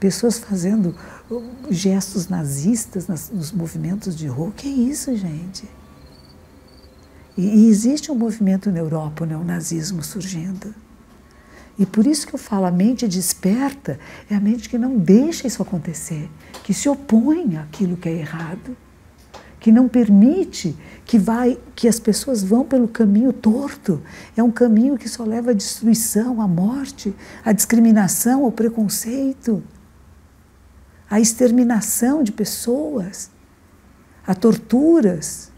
pessoas fazendo gestos nazistas nos movimentos de rua. O que é isso, gente? E existe um movimento na Europa, o neonazismo surgindo. E por isso que eu falo, a mente desperta é a mente que não deixa isso acontecer, que se opõe àquilo que é errado, que não permite que as pessoas vão pelo caminho torto. É um caminho que só leva à destruição, à morte, à discriminação, ao preconceito, à exterminação de pessoas, a torturas.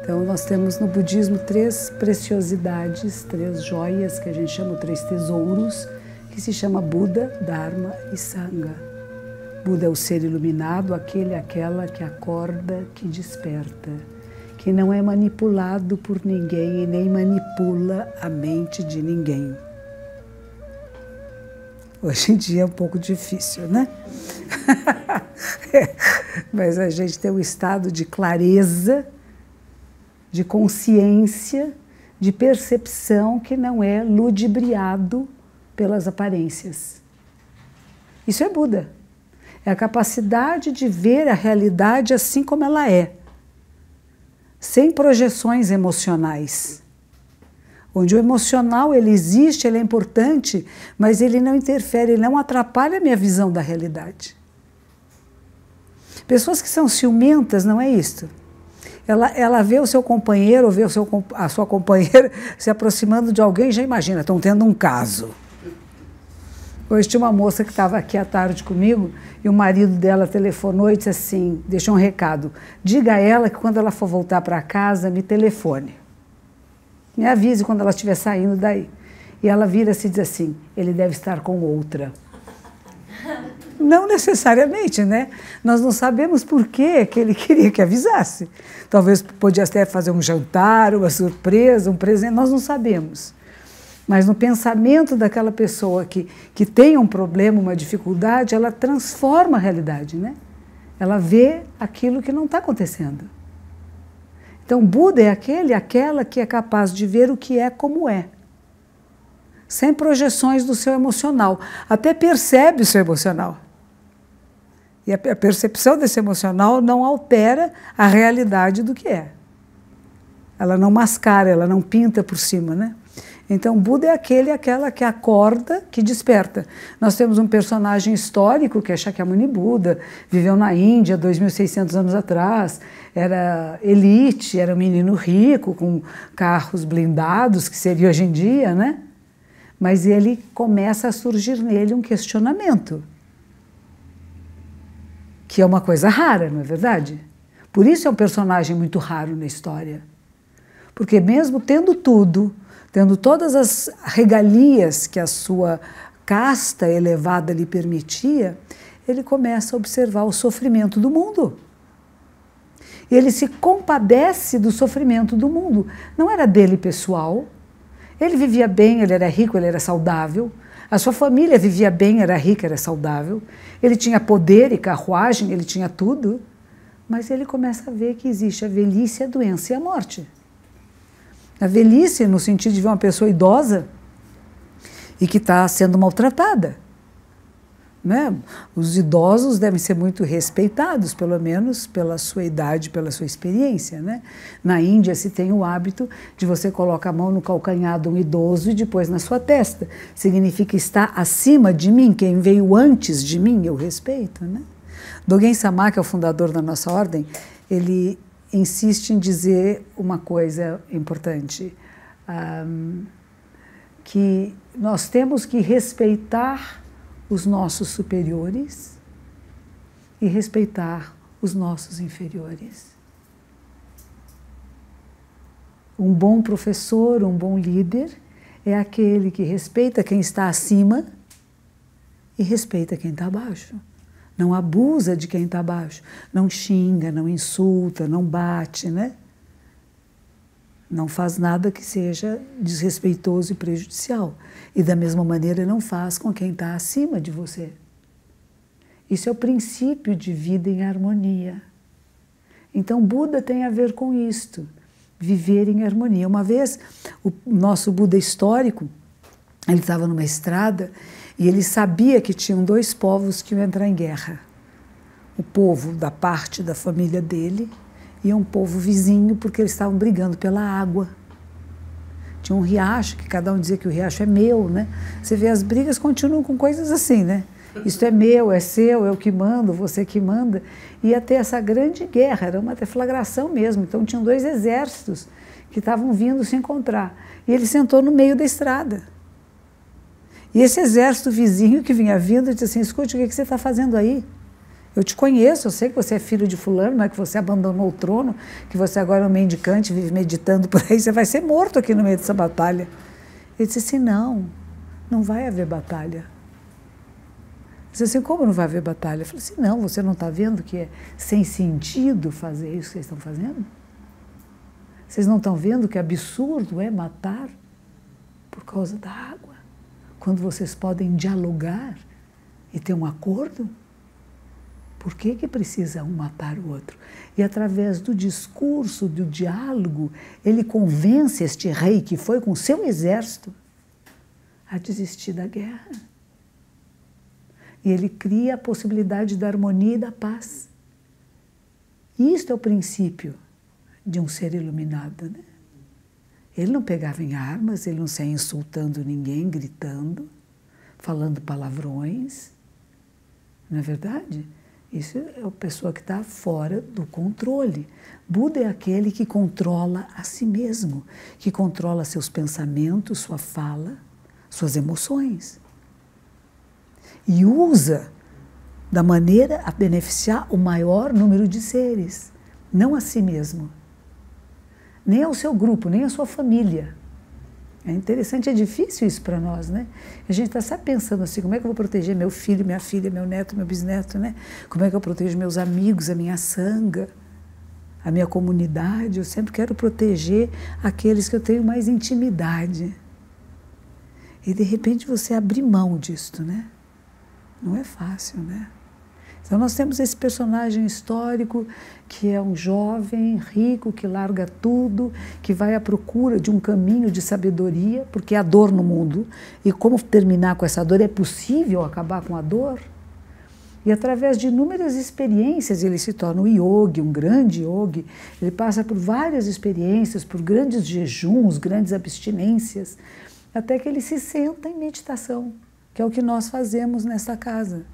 Então, nós temos no budismo 3 preciosidades, 3 joias, que a gente chama 3 tesouros, que se chama Buda, Dharma e Sangha. Buda é o ser iluminado, aquele, aquela que acorda, que desperta, que não é manipulado por ninguém e nem manipula a mente de ninguém. Hoje em dia é um pouco difícil, né? Mas a gente tem um estado de clareza, de consciência, de percepção que não é ludibriado pelas aparências. Isso é Buda. É a capacidade de ver a realidade assim como ela é, sem projeções emocionais. Onde o emocional ele existe, ele é importante, mas ele não interfere, ele não atrapalha a minha visão da realidade. Pessoas que são ciumentas, não é isto. Ela vê o seu companheiro ou vê a sua companheira se aproximando de alguém e já imagina, estão tendo um caso. Hoje tinha uma moça que estava aqui à tarde comigo e o marido dela telefonou e disse assim, deixou um recado, diga a ela que quando ela for voltar para casa, me telefone. Me avise quando ela estiver saindo daí. E ela vira-se e diz assim, ele deve estar com outra. Não necessariamente, né? Nós não sabemos por que ele queria que avisasse. Talvez podia até fazer um jantar, uma surpresa, um presente, nós não sabemos. Mas no pensamento daquela pessoa que tem um problema, uma dificuldade, ela transforma a realidade, né? Ela vê aquilo que não está acontecendo. Então, Buda é aquele, aquela que é capaz de ver o que é como é. Sem projeções do seu emocional. Até percebe o seu emocional. E a percepção desse emocional não altera a realidade do que é. Ela não mascara, ela não pinta por cima, né? Então, Buda é aquele, aquela que acorda, que desperta. Nós temos um personagem histórico, que é Shakyamuni Buda, viveu na Índia 2.600 anos atrás, era elite, era um menino rico, com carros blindados, que seria hoje em dia, né? Mas ele começa a surgir nele um questionamento, que é uma coisa rara, não é verdade? Por isso é um personagem muito raro na história. Porque mesmo tendo tudo, tendo todas as regalias que a sua casta elevada lhe permitia, ele começa a observar o sofrimento do mundo. E ele se compadece do sofrimento do mundo. Não era dele pessoal. Ele vivia bem, ele era rico, ele era saudável. A sua família vivia bem, era rica, era saudável. Ele tinha poder e carruagem, ele tinha tudo. Mas ele começa a ver que existe a velhice, a doença e a morte. A velhice, no sentido de ver uma pessoa idosa e que está sendo maltratada. Né? Os idosos devem ser muito respeitados, pelo menos pela sua idade, pela sua experiência. Né? Na Índia se tem o hábito de você colocar a mão no calcanhar de um idoso e depois na sua testa. Significa estar acima de mim, quem veio antes de mim, eu respeito. Né? Dogen Sama, que é o fundador da nossa ordem, ele insiste em dizer uma coisa importante, que nós temos que respeitar os nossos superiores e respeitar os nossos inferiores. Um bom professor, um bom líder é aquele que respeita quem está acima e respeita quem está abaixo. Não abusa de quem está abaixo, não xinga, não insulta, não bate, né? Não faz nada que seja desrespeitoso e prejudicial. E da mesma maneira não faz com quem está acima de você. Isso é o princípio de vida em harmonia. Então Buda tem a ver com isto, viver em harmonia. Uma vez, o nosso Buda histórico, ele estava numa estrada e ele sabia que tinham dois povos que iam entrar em guerra. O povo da parte da família dele e um povo vizinho, porque eles estavam brigando pela água. Tinha um riacho, que cada um dizia que o riacho é meu, né? Você vê, as brigas continuam com coisas assim, né? Isto é meu, é seu, eu que mando, você que manda. Ia ter essa grande guerra, era uma deflagração mesmo. Então tinham dois exércitos que estavam vindo se encontrar. E ele sentou no meio da estrada. E esse exército vizinho que vinha vindo disse assim, escute, o que você está fazendo aí? Eu te conheço, eu sei que você é filho de fulano, não é que você abandonou o trono, que você agora é um mendicante, vive meditando por aí, você vai ser morto aqui no meio dessa batalha. Ele disse assim, não vai haver batalha. Ele disse assim, como não vai haver batalha? Eu falei assim, não, você não está vendo que é sem sentido fazer isso que vocês estão fazendo? Vocês não estão vendo que absurdo é matar por causa da água? Quando vocês podem dialogar e ter um acordo? Por que precisa um matar o outro? E através do discurso, do diálogo, ele convence este rei que foi com seu exército a desistir da guerra. E ele cria a possibilidade da harmonia e da paz. Isto é o princípio de um ser iluminado, né? Ele não pegava em armas, ele não saía insultando ninguém, gritando, falando palavrões. Não é verdade? Isso é a pessoa que está fora do controle. Buda é aquele que controla a si mesmo, que controla seus pensamentos, sua fala, suas emoções. E usa da maneira a beneficiar o maior número de seres, não a si mesmo, nem ao seu grupo, nem à sua família. É interessante, é difícil isso para nós, né? A gente está sempre pensando assim, como é que eu vou proteger meu filho, minha filha, meu neto, meu bisneto, né? Como é que eu protejo meus amigos, a minha sanga, a minha comunidade? Eu sempre quero proteger aqueles que eu tenho mais intimidade. E de repente você abrir mão disto, né? Não é fácil, né? Então nós temos esse personagem histórico que é um jovem rico que larga tudo, que vai à procura de um caminho de sabedoria, porque há dor no mundo. E como terminar com essa dor? É possível acabar com a dor? E através de inúmeras experiências ele se torna um yogi, um grande yogi. Ele passa por várias experiências, por grandes jejuns, grandes abstinências, até que ele se senta em meditação, que é o que nós fazemos nesta casa.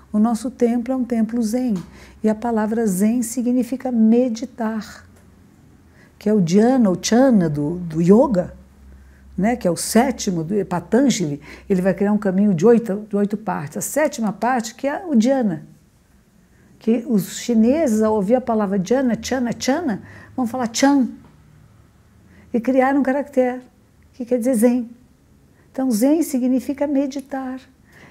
O nosso templo é um templo zen, e a palavra zen significa meditar, que é o dhyana, o chana do yoga, né, que é o sétimo do Patanjali. Ele vai criar um caminho de oito partes. A sétima parte que é o dhyana, que os chineses, ao ouvir a palavra dhyana, chana, chana, vão falar chan, e criaram um caractere, que quer dizer zen. Então zen significa meditar.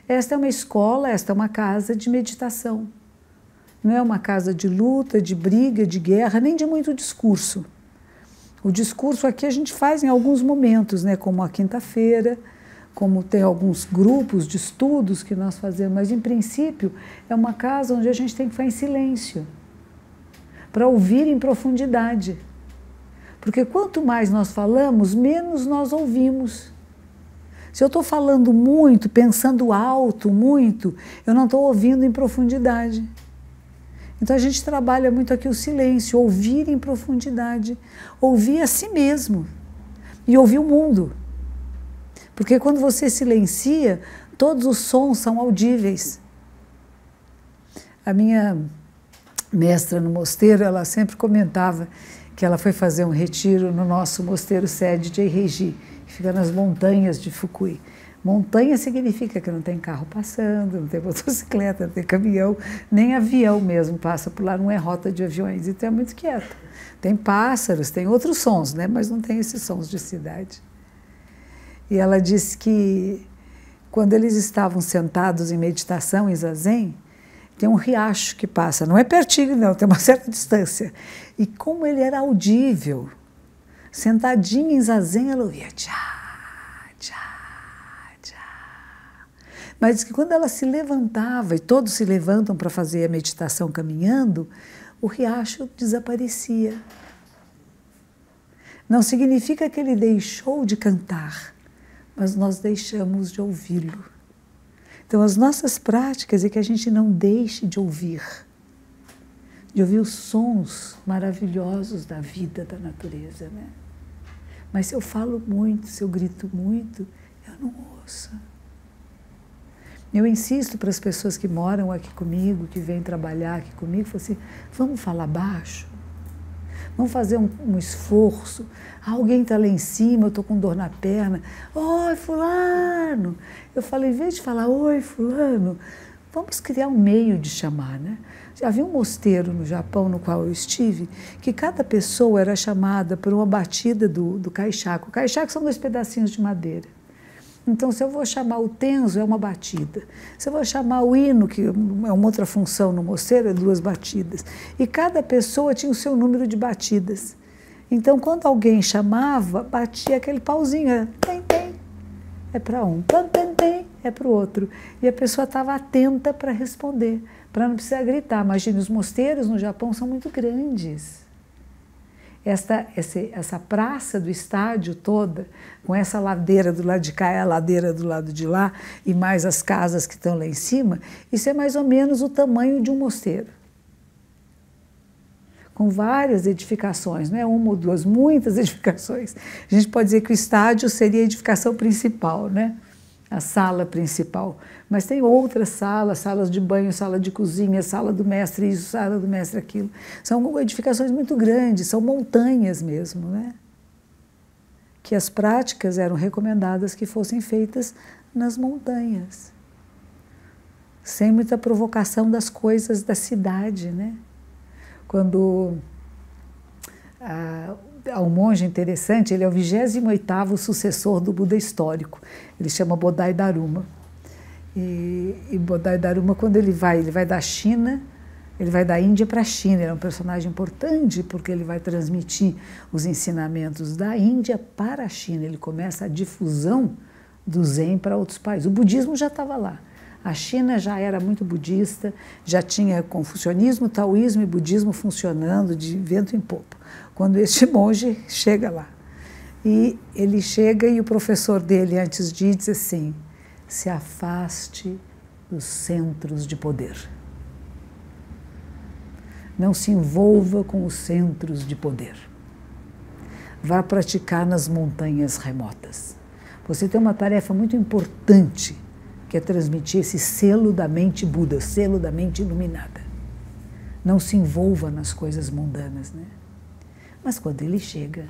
Esta é uma escola, esta é uma casa de meditação. Não é uma casa de luta, de briga, de guerra, nem de muito discurso. O discurso aqui a gente faz em alguns momentos, né, como a quinta-feira, como tem alguns grupos de estudos que nós fazemos, mas em princípio é uma casa onde a gente tem que ficar em silêncio, para ouvir em profundidade. Porque quanto mais nós falamos, menos nós ouvimos. Se eu estou falando muito, pensando alto, muito, eu não estou ouvindo em profundidade. Então a gente trabalha muito aqui o silêncio, ouvir em profundidade, ouvir a si mesmo e ouvir o mundo. Porque quando você silencia, todos os sons são audíveis. A minha mestra no mosteiro, ela sempre comentava que ela foi fazer um retiro no nosso mosteiro sede de Eireiji, que fica nas montanhas de Fukui. Montanha significa que não tem carro passando, não tem motocicleta, não tem caminhão, nem avião mesmo passa por lá, não é rota de aviões, então é muito quieto. Tem pássaros, tem outros sons, né? Mas não tem esses sons de cidade. E ela disse que quando eles estavam sentados em meditação, em zazen, tem um riacho que passa, não é pertinho não, tem uma certa distância. E como ele era audível, Sentadinha em zazen, ela ouvia tchá, tchá, tchá. Mas diz que quando ela se levantava, e todos se levantam para fazer a meditação caminhando, o riacho desaparecia. Não significa que ele deixou de cantar, mas nós deixamos de ouvi-lo. Então, as nossas práticas é que a gente não deixe de ouvir os sons maravilhosos da vida, da natureza, né? Mas se eu falo muito, se eu grito muito, eu não ouço. Eu insisto para as pessoas que moram aqui comigo, que vêm trabalhar aqui comigo, falo assim, vamos falar baixo? Vamos fazer um esforço? Alguém está lá em cima, eu estou com dor na perna. Oi, fulano! Eu falo, em vez de falar, oi, fulano, vamos criar um meio de chamar, né? Havia um mosteiro no Japão, no qual eu estive, que cada pessoa era chamada por uma batida do kaishaku. O kaishaku são 2 pedacinhos de madeira. Então, se eu vou chamar o tenzo, é uma batida. Se eu vou chamar o hino, que é uma outra função no mosteiro, é 2 batidas. E cada pessoa tinha o seu número de batidas. Então, quando alguém chamava, batia aquele pauzinho, tem, tem, é para um, tem, é para o outro. E a pessoa estava atenta para responder, para não precisar gritar. Imagine, os mosteiros no Japão são muito grandes. Essa praça do estádio toda, com essa ladeira do lado de cá e a ladeira do lado de lá, e mais as casas que estão lá em cima, isso é mais ou menos o tamanho de um mosteiro. Com várias edificações, não é uma ou duas, muitas edificações. A gente pode dizer que o estádio seria a edificação principal, né? A sala principal. Mas tem outras salas, salas de banho, sala de cozinha, sala do mestre isso, sala do mestre aquilo. São edificações muito grandes, são montanhas mesmo, né? Que as práticas eram recomendadas que fossem feitas nas montanhas, sem muita provocação das coisas da cidade, né? Quando há um monge interessante, ele é o 28º sucessor do Buda histórico, ele chama Bodai Daruma. E Bodai Daruma, quando ele vai da China, ele vai da Índia para a China, ele é um personagem importante porque ele vai transmitir os ensinamentos da Índia para a China, ele começa a difusão do Zen para outros países. O budismo já estava lá, a China já era muito budista, já tinha confucionismo, taoísmo e budismo funcionando de vento em popa, quando este monge chega lá. E ele chega e o professor dele, antes de ir, diz assim, se afaste dos centros de poder. Não se envolva com os centros de poder. Vá praticar nas montanhas remotas. Você tem uma tarefa muito importante, que é transmitir esse selo da mente Buda, selo da mente iluminada. Não se envolva nas coisas mundanas, né? Mas quando ele chega,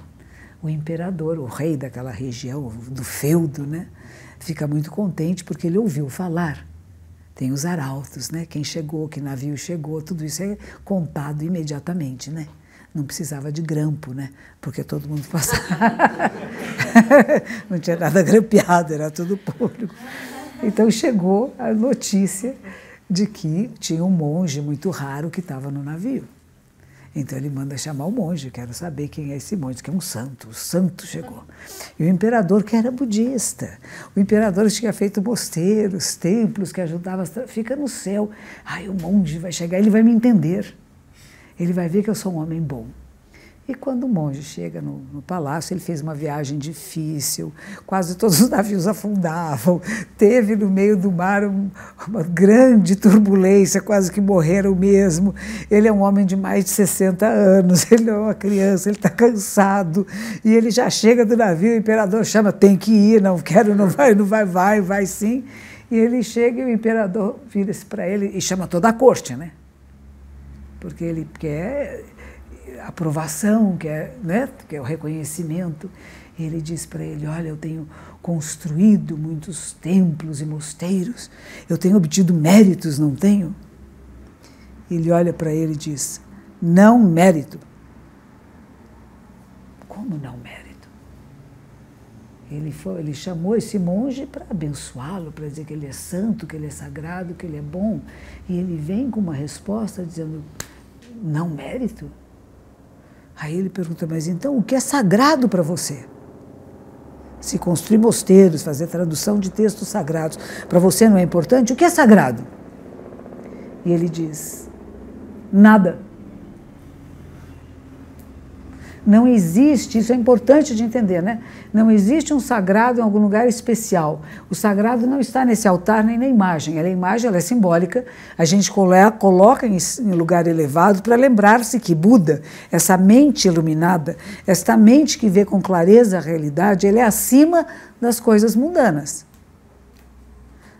o imperador, o rei daquela região, do feudo, né, fica muito contente porque ele ouviu falar. Tem os arautos, né? Quem chegou, que navio chegou, tudo isso é contado imediatamente, né? Não precisava de grampo, né? Porque todo mundo passava. Não tinha nada grampeado, era tudo público. Então chegou a notícia de que tinha um monge muito raro que estava no navio. Então ele manda chamar o monge, quero saber quem é esse monge, que é um santo, o santo chegou. E o imperador, que era budista, o imperador tinha feito mosteiros, templos, que ajudava, fica no céu. Ai, o monge vai chegar, ele vai me entender, ele vai ver que eu sou um homem bom. E quando o monge chega no palácio, ele fez uma viagem difícil, quase todos os navios afundavam, teve no meio do mar uma grande turbulência, quase que morreram mesmo. Ele é um homem de mais de 60 anos, ele é uma criança, ele está cansado, e ele já chega do navio, o imperador chama, tem que ir, não quero, não vai sim. E ele chega e o imperador vira-se para ele e chama toda a corte, né? Porque ele quer aprovação, né, que é o reconhecimento. E ele diz para ele, olha, eu tenho construído muitos templos e mosteiros, eu tenho obtido méritos, não tenho? Ele olha para ele e diz, não mérito. Como não mérito? Ele chamou esse monge para abençoá-lo, para dizer que ele é santo, que ele é sagrado, que ele é bom. E ele vem com uma resposta dizendo, não mérito? Aí ele pergunta, mas então o que é sagrado para você? Se construir mosteiros, fazer tradução de textos sagrados, para você não é importante? O que é sagrado? E ele diz, nada. Não existe, isso é importante de entender, né? Não existe um sagrado em algum lugar especial. O sagrado não está nesse altar nem na imagem. A imagem ela é simbólica, a gente coloca em lugar elevado para lembrar-se que Buda, essa mente iluminada, esta mente que vê com clareza a realidade, ele é acima das coisas mundanas.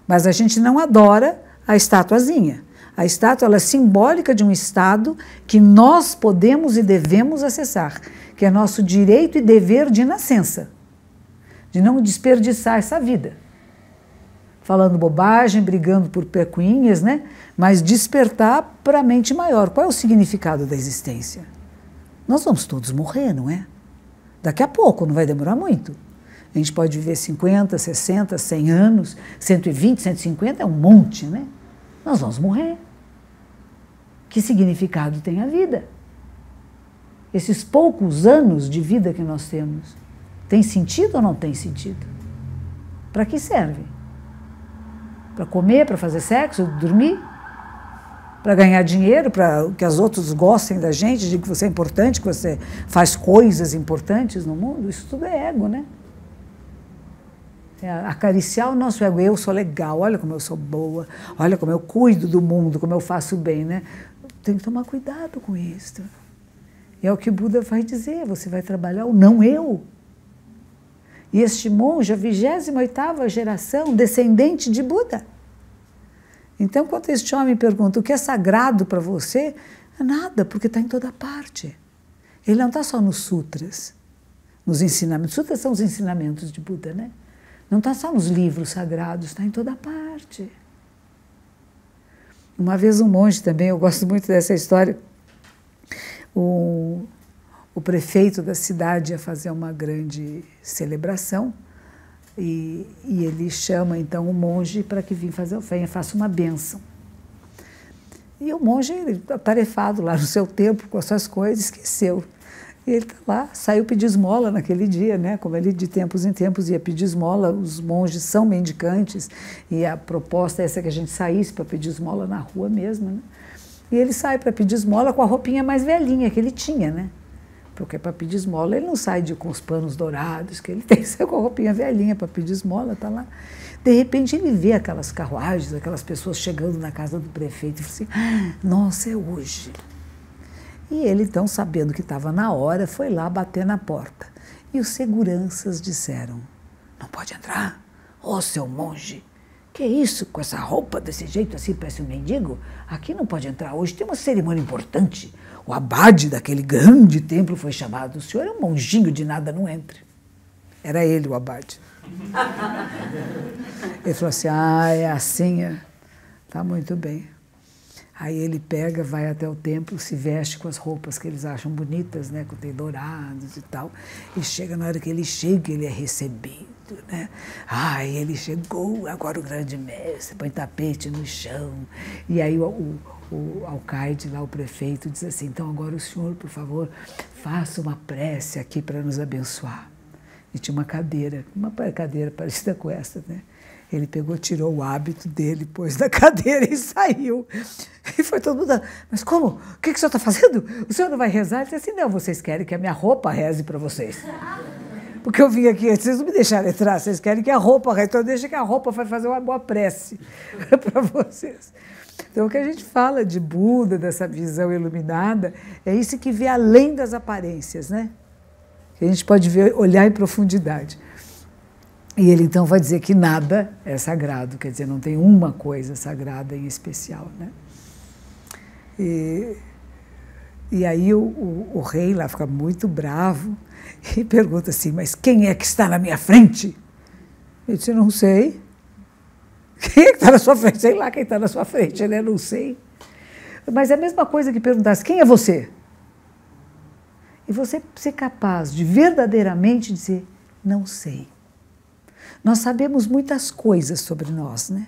Mas a gente não adora a estatuazinha. A estátua ela é simbólica de um estado que nós podemos e devemos acessar, que é nosso direito e dever de nascença, de não desperdiçar essa vida. Falando bobagem, brigando por pecuinhas, né? Mas despertar para a mente maior. Qual é o significado da existência? Nós vamos todos morrer, não é? Daqui a pouco, não vai demorar muito. A gente pode viver 50, 60, 100 anos, 120, 150, é um monte, né? Nós vamos morrer. Que significado tem a vida? Esses poucos anos de vida que nós temos, tem sentido ou não tem sentido? Para que serve? Para comer, para fazer sexo, dormir? Para ganhar dinheiro, para que os outros gostem da gente, de que você é importante, que você faz coisas importantes no mundo? Isso tudo é ego, né? É acariciar o nosso ego. Eu sou legal, olha como eu sou boa, olha como eu cuido do mundo, como eu faço bem, né? Tem que tomar cuidado com isso. É o que Buda vai dizer, você vai trabalhar o não eu. E este monge, a 28ª geração, descendente de Buda. Então, quando este homem pergunta o que é sagrado para você, é nada, porque está em toda parte. Ele não está só nos sutras, nos ensinamentos. Sutras são os ensinamentos de Buda, né? Não está só nos livros sagrados, está em toda parte. Uma vez um monge também, eu gosto muito dessa história, o prefeito da cidade ia fazer uma grande celebração e ele chama então o monge para que venha faça uma bênção. E o monge, atarefado lá no seu templo com as suas coisas, esqueceu. E ele está lá, saiu pedir esmola naquele dia, né? Como ele de tempos em tempos ia pedir esmola, os monges são mendicantes, e a proposta é essa que a gente saísse para pedir esmola na rua mesmo, né? E ele sai para pedir esmola com a roupinha mais velhinha que ele tinha, né? Porque para pedir esmola ele não sai com os panos dourados, que ele tem que ser com a roupinha velhinha para pedir esmola, tá lá. De repente ele vê aquelas carruagens, aquelas pessoas chegando na casa do prefeito e fala assim, nossa, é hoje. E ele, então, sabendo que estava na hora, foi lá bater na porta. E os seguranças disseram, não pode entrar? Ô, seu monge, que é isso, com essa roupa desse jeito assim, parece um mendigo? Aqui não pode entrar hoje, tem uma cerimônia importante. O abade daquele grande templo foi chamado. O senhor é um monjinho de nada, não entre. Era ele o abade. Ele falou assim, é assim, tá muito bem. Aí ele pega, vai até o templo, se veste com as roupas que eles acham bonitas, né, com tem dourados e tal, e chega, na hora que ele chega, ele é recebido, né? Ele chegou, agora o grande mestre, põe tapete no chão. E aí o alcaide lá, o prefeito, diz assim, então agora o senhor, por favor, faça uma prece aqui para nos abençoar. E tinha uma cadeira parecida com essa, né? Ele pegou, tirou o hábito dele, pôs na cadeira e saiu. E foi todo mundo, mas como? O que o senhor está fazendo? O senhor não vai rezar? Ele disse assim, não, vocês querem que a minha roupa reze para vocês. Porque eu vim aqui, vocês não me deixaram entrar, vocês querem que a roupa reze, então deixa que a roupa vai fazer uma boa prece para vocês. Então o que a gente fala de Buda, dessa visão iluminada, é isso que vê além das aparências, né? Que a gente pode ver, olhar em profundidade. E ele então vai dizer que nada é sagrado, quer dizer, não tem uma coisa sagrada em especial, né? E aí o rei lá fica muito bravo e pergunta assim, mas quem é que está na minha frente? Ele disse, não sei. Quem é que está na sua frente? Sei lá quem está na sua frente, né? Não sei. Mas é a mesma coisa que perguntasse, quem é você? E você ser capaz de verdadeiramente dizer, não sei. Nós sabemos muitas coisas sobre nós, né?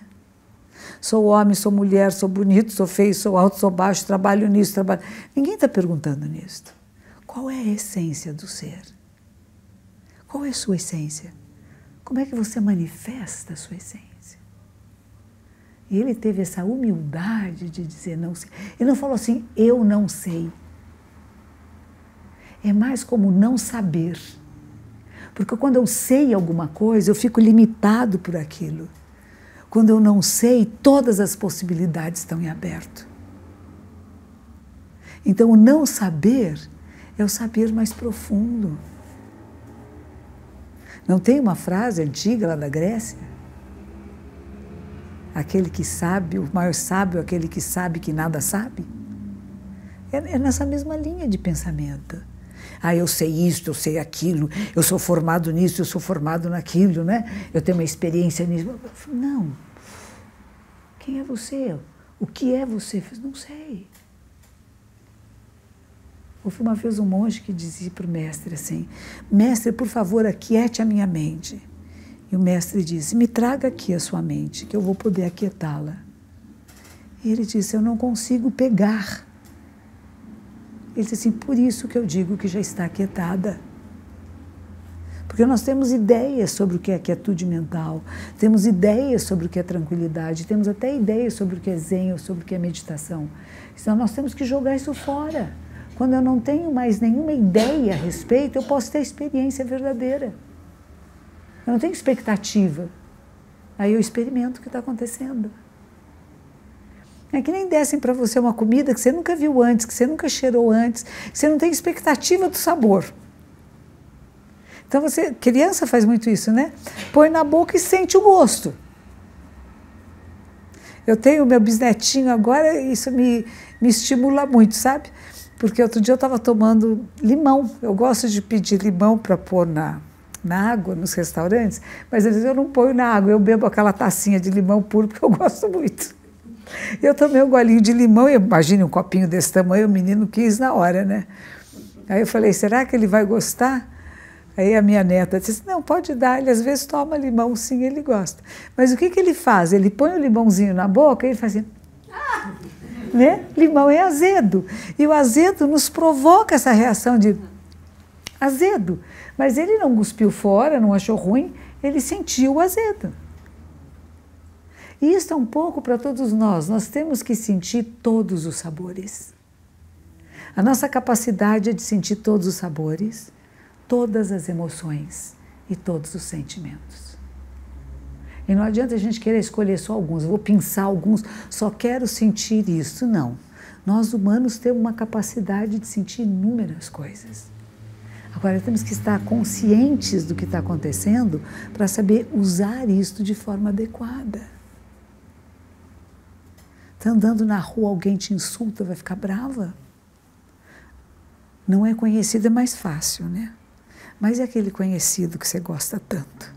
Sou homem, sou mulher, sou bonito, sou feio, sou alto, sou baixo, trabalho nisso, trabalho... Ninguém está perguntando nisso. qual é a essência do ser? Qual é a sua essência? Como é que você manifesta a sua essência? E ele teve essa humildade de dizer não sei. Ele não falou assim, eu não sei. É mais como não saber. Porque quando eu sei alguma coisa, eu fico limitado por aquilo. Quando eu não sei, todas as possibilidades estão em aberto. Então, o não saber é o saber mais profundo. Não tem uma frase antiga lá da Grécia? Aquele que sabe, o maior sábio, aquele que sabe que nada sabe? É nessa mesma linha de pensamento. Ah, eu sei isto, eu sei aquilo, eu sou formado nisso, eu sou formado naquilo, né? Eu tenho uma experiência nisso. Não. Quem é você? O que é você? Não sei. Houve uma vez um monge que dizia para o mestre assim, mestre, por favor, aquiete a minha mente. E o mestre disse, me traga aqui a sua mente, que eu vou poder aquietá-la. E ele disse, eu não consigo pegar. Ele disse assim, por isso que eu digo que já está aquietada. Porque nós temos ideias sobre o que é quietude mental, temos ideias sobre o que é tranquilidade, temos até ideias sobre o que é zen, ou sobre o que é meditação. Então nós temos que jogar isso fora. Quando eu não tenho mais nenhuma ideia a respeito, eu posso ter experiência verdadeira. Eu não tenho expectativa. Aí eu experimento o que está acontecendo. É que nem dessem para você uma comida que você nunca viu antes, que você nunca cheirou antes, que você não tem expectativa do sabor. Então você, criança faz muito isso, né? Põe na boca e sente o gosto. Eu tenho meu bisnetinho agora, isso me estimula muito, sabe? Porque outro dia eu estava tomando limão. Eu gosto de pedir limão para pôr na água, nos restaurantes, mas às vezes eu não ponho na água, eu bebo aquela tacinha de limão puro, porque eu gosto muito. Eu tomei um golinho de limão, e imagine um copinho desse tamanho, o menino quis na hora, né? Aí eu falei, será que ele vai gostar? Aí a minha neta disse, não, pode dar, ele às vezes toma limão, sim, ele gosta. Mas o que ele faz? Ele põe o limãozinho na boca e ele faz assim, né? Limão é azedo. E o azedo nos provoca essa reação de azedo. Mas ele não cuspiu fora, não achou ruim, ele sentiu o azedo. E isso é um pouco para todos nós. Nós temos que sentir todos os sabores. A nossa capacidade é de sentir todos os sabores, todas as emoções e todos os sentimentos. E não adianta a gente querer escolher só alguns, eu vou pensar alguns, só quero sentir isso. Não. Nós humanos temos uma capacidade de sentir inúmeras coisas. Agora temos que estar conscientes do que está acontecendo para saber usar isso de forma adequada. Está andando na rua, alguém te insulta, vai ficar brava? Não é conhecido, é mais fácil, né? Mas é aquele conhecido que você gosta tanto.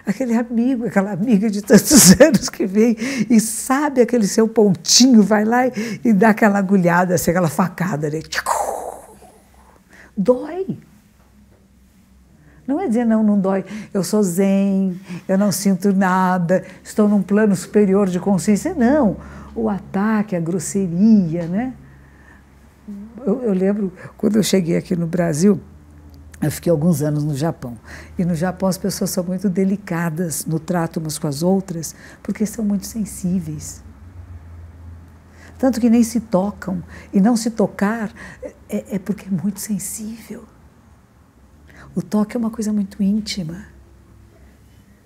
Aquele amigo, aquela amiga de tantos anos que vem e sabe aquele seu pontinho, vai lá e dá aquela agulhada, assim, aquela facada, né? Dói. Não é dizer, não, não dói, eu sou zen, eu não sinto nada, estou num plano superior de consciência. Não, o ataque, a grosseria, né? Eu lembro, quando eu cheguei aqui no Brasil, eu fiquei alguns anos no Japão. E no Japão as pessoas são muito delicadas no trato umas com as outras, porque são muito sensíveis. Tanto que nem se tocam, e não se tocar é porque é muito sensível. O toque é uma coisa muito íntima.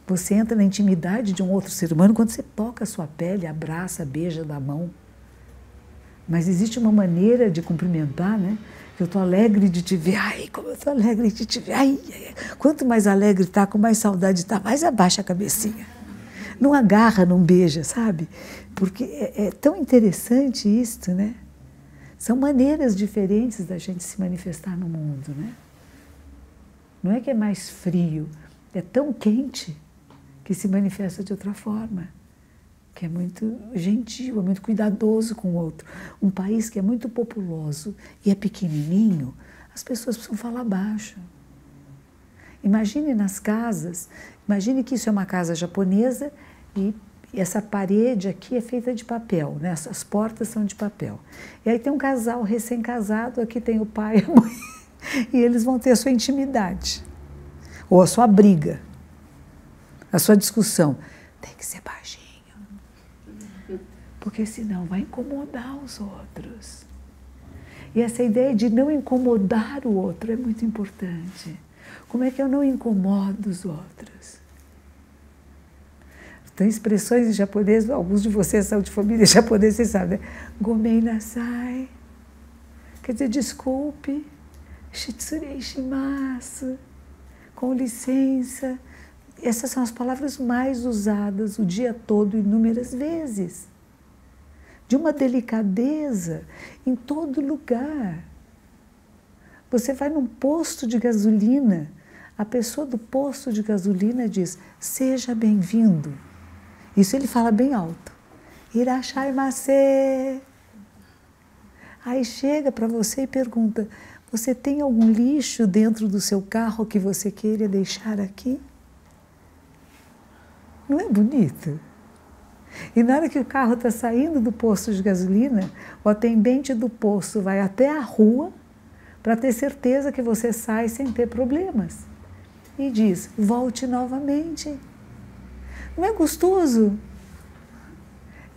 Você entra na intimidade de um outro ser humano quando você toca a sua pele, abraça, beija, dá a mão. Mas existe uma maneira de cumprimentar, né? Eu estou alegre de te ver. Ai, como eu estou alegre de te ver. Ai, quanto mais alegre está, com mais saudade está, mais abaixa a cabecinha. Não agarra, não beija, sabe? Porque é tão interessante isso, né? São maneiras diferentes da gente se manifestar no mundo, né? Não é que é mais frio, é tão quente que se manifesta de outra forma, que é muito gentil, é muito cuidadoso com o outro. Um país que é muito populoso e é pequenininho, as pessoas precisam falar baixo. Imagine nas casas, imagine que isso é uma casa japonesa e essa parede aqui é feita de papel, né? As portas são de papel. E aí tem um casal recém-casado, aqui tem o pai e a mãe. E eles vão ter a sua intimidade, ou a sua briga, a sua discussão. Tem que ser baixinho, porque senão vai incomodar os outros. E essa ideia de não incomodar o outro é muito importante. Como é que eu não incomodo os outros? Tem expressões em japonês, alguns de vocês são de família japonesa, vocês sabem, né? Gomei nasai, quer dizer, desculpe, shitsurei shimasu, com licença. Essas são as palavras mais usadas o dia todo, inúmeras vezes. De uma delicadeza em todo lugar. Você vai num posto de gasolina, a pessoa do posto de gasolina diz, seja bem-vindo. Isso ele fala bem alto. Irashaimase. Aí chega para você e pergunta, você tem algum lixo dentro do seu carro que você queira deixar aqui? Não é bonito? E na hora que o carro está saindo do posto de gasolina, o atendente do posto vai até a rua para ter certeza que você sai sem ter problemas. E diz, volte novamente. Não é gostoso?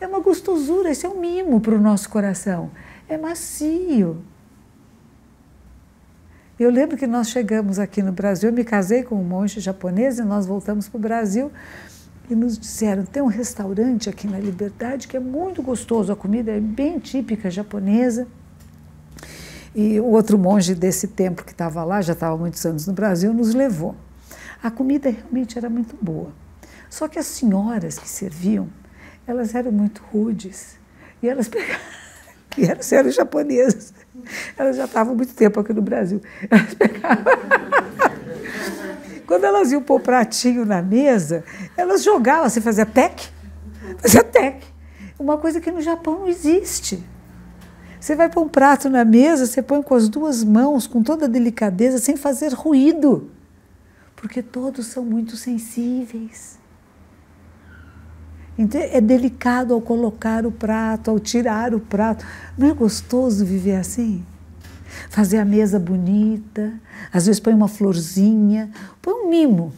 É uma gostosura, esse é um mimo para o nosso coração. É macio. Eu lembro que nós chegamos aqui no Brasil, eu me casei com um monge japonês e nós voltamos para o Brasil e nos disseram, tem um restaurante aqui na Liberdade que é muito gostoso, a comida é bem típica japonesa. E o outro monge desse templo que estava lá, já estava há muitos anos no Brasil, nos levou. A comida realmente era muito boa. Só que as senhoras que serviam, elas eram muito rudes. E elas pegavam, e eram senhoras japonesas. Elas já estavam há muito tempo aqui no Brasil. Elas pegavam. Quando elas iam pôr o pratinho na mesa, elas jogavam, assim, fazia tec. Uma coisa que no Japão não existe. Você vai pôr um prato na mesa, você põe com as duas mãos, com toda a delicadeza, sem fazer ruído. Porque todos são muito sensíveis. Então, é delicado ao colocar o prato, ao tirar o prato. Não é gostoso viver assim? Fazer a mesa bonita, às vezes põe uma florzinha, põe um mimo.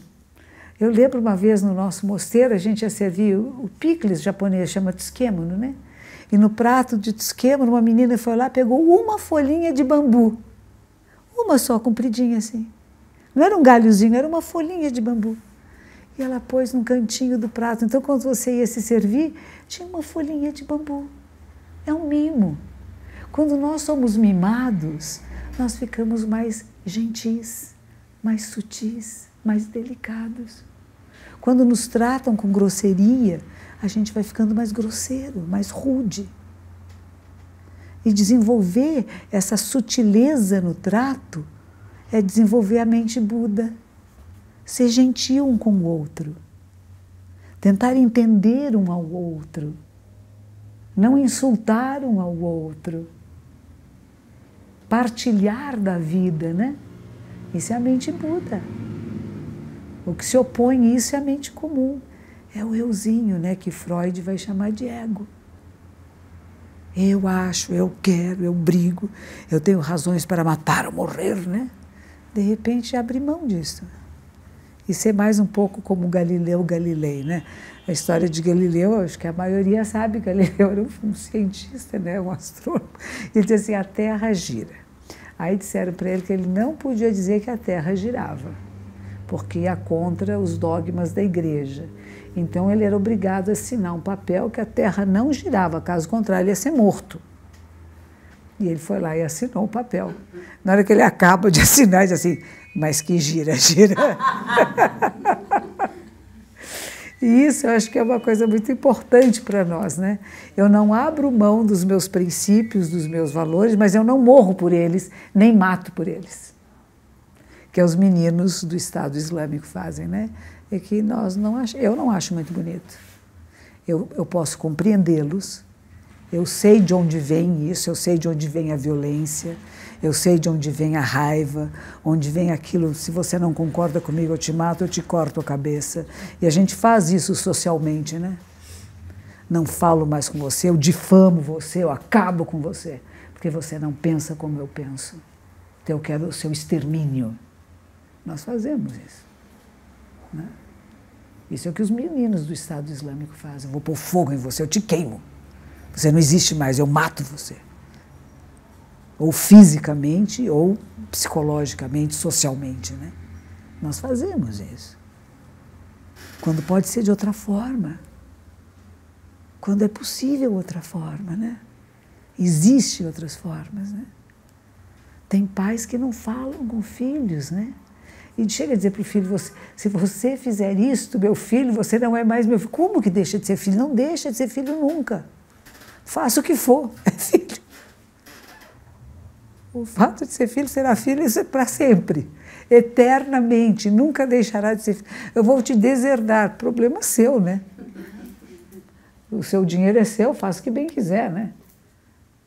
Eu lembro uma vez no nosso mosteiro, a gente ia servir o picles japonês, chama tsukemono, né? E no prato de tsukemono, uma menina foi lá, pegou uma folhinha de bambu. Uma só, compridinha assim. Não era um galhozinho, era uma folhinha de bambu. E ela pôs num cantinho do prato. Então, quando você ia se servir, tinha uma folhinha de bambu. É um mimo. Quando nós somos mimados, nós ficamos mais gentis, mais sutis, mais delicados. Quando nos tratam com grosseria, a gente vai ficando mais grosseiro, mais rude. E desenvolver essa sutileza no trato é desenvolver a mente Buda. Ser gentil um com o outro. Tentar entender um ao outro. Não insultar um ao outro. Partilhar da vida, né? Isso é a mente Buda. O que se opõe a isso é a mente comum. É o euzinho, né, que Freud vai chamar de ego. Eu acho, eu quero, eu brigo, eu tenho razões para matar ou morrer, né? De repente, abre mão disso. E ser mais um pouco como Galileu Galilei, né? A história de Galileu, acho que a maioria sabe, Galileu era um cientista, né, um astrônomo. Ele dizia assim, a Terra gira. Aí disseram para ele que ele não podia dizer que a Terra girava, porque ia contra os dogmas da igreja. Então ele era obrigado a assinar um papel que a Terra não girava, caso contrário ele ia ser morto. E ele foi lá e assinou o papel. Na hora que ele acaba de assinar, ele diz assim, mas que gira, gira. E isso eu acho que é uma coisa muito importante para nós, né? Eu não abro mão dos meus princípios, dos meus valores, mas eu não morro por eles, nem mato por eles. Que é os meninos do Estado Islâmico fazem, né? E que eu não acho muito bonito. Eu posso compreendê-los, eu sei de onde vem isso, eu sei de onde vem a violência, eu sei de onde vem a raiva, onde vem aquilo, se você não concorda comigo, eu te mato, eu te corto a cabeça. E a gente faz isso socialmente, né? Não falo mais com você, eu difamo você, eu acabo com você, porque você não pensa como eu penso. então eu quero o seu extermínio. Nós fazemos isso. Né? Isso é o que os meninos do Estado Islâmico fazem. Eu vou pôr fogo em você, eu te queimo. Você não existe mais, eu mato você. Ou fisicamente, ou psicologicamente, socialmente. Né? Nós fazemos isso. Quando pode ser de outra forma. Quando é possível outra forma. Né? Existem outras formas. Né? Tem pais que não falam com filhos, né? E chega a dizer para o filho, se você fizer isto, meu filho, você não é mais meu filho. Como que deixa de ser filho? Não deixa de ser filho nunca. Faça o que for, é filho. O fato de ser filho será filho para sempre, eternamente, nunca deixará de ser filho. Eu vou te deserdar, problema seu, né? O seu dinheiro é seu, faça o que bem quiser, né?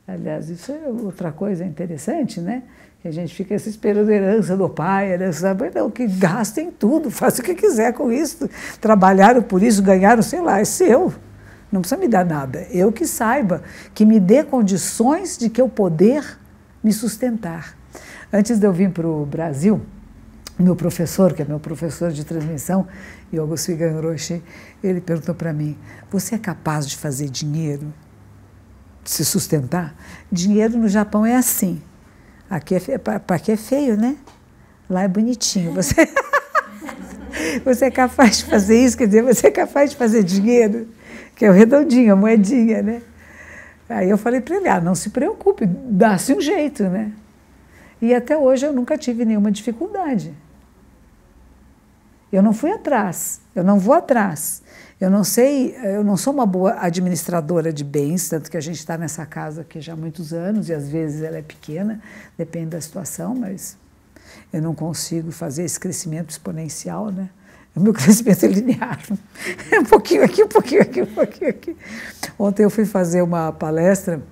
Aliás, isso é outra coisa interessante, né? Que a gente fica esperando a herança do pai, herança da mãe, não, que gastem tudo, faça o que quiser com isso. Trabalharam por isso, ganharam, sei lá, é seu. Não precisa me dar nada. Eu que saiba, que me dê condições de que eu poder me sustentar. Antes de eu vir para o Brasil, meu professor, que é meu professor de transmissão, Yogo Swigan Roshi, ele perguntou para mim, você é capaz de fazer dinheiro? De se sustentar? Dinheiro no Japão é assim. Aqui é feio, né? Lá é bonitinho. Você é capaz de fazer isso, quer dizer, você é capaz de fazer dinheiro, que é o redondinho, a moedinha, né? Aí eu falei para ele, não se preocupe, dá-se um jeito, né? E até hoje eu nunca tive nenhuma dificuldade. Eu não fui atrás, eu não vou atrás. Eu não sei, eu não sou uma boa administradora de bens, tanto que a gente está nessa casa aqui já há muitos anos e às vezes ela é pequena, depende da situação, mas eu não consigo fazer esse crescimento exponencial, né? O meu crescimento é linear, um pouquinho aqui, um pouquinho aqui, um pouquinho aqui. Ontem eu fui fazer uma palestra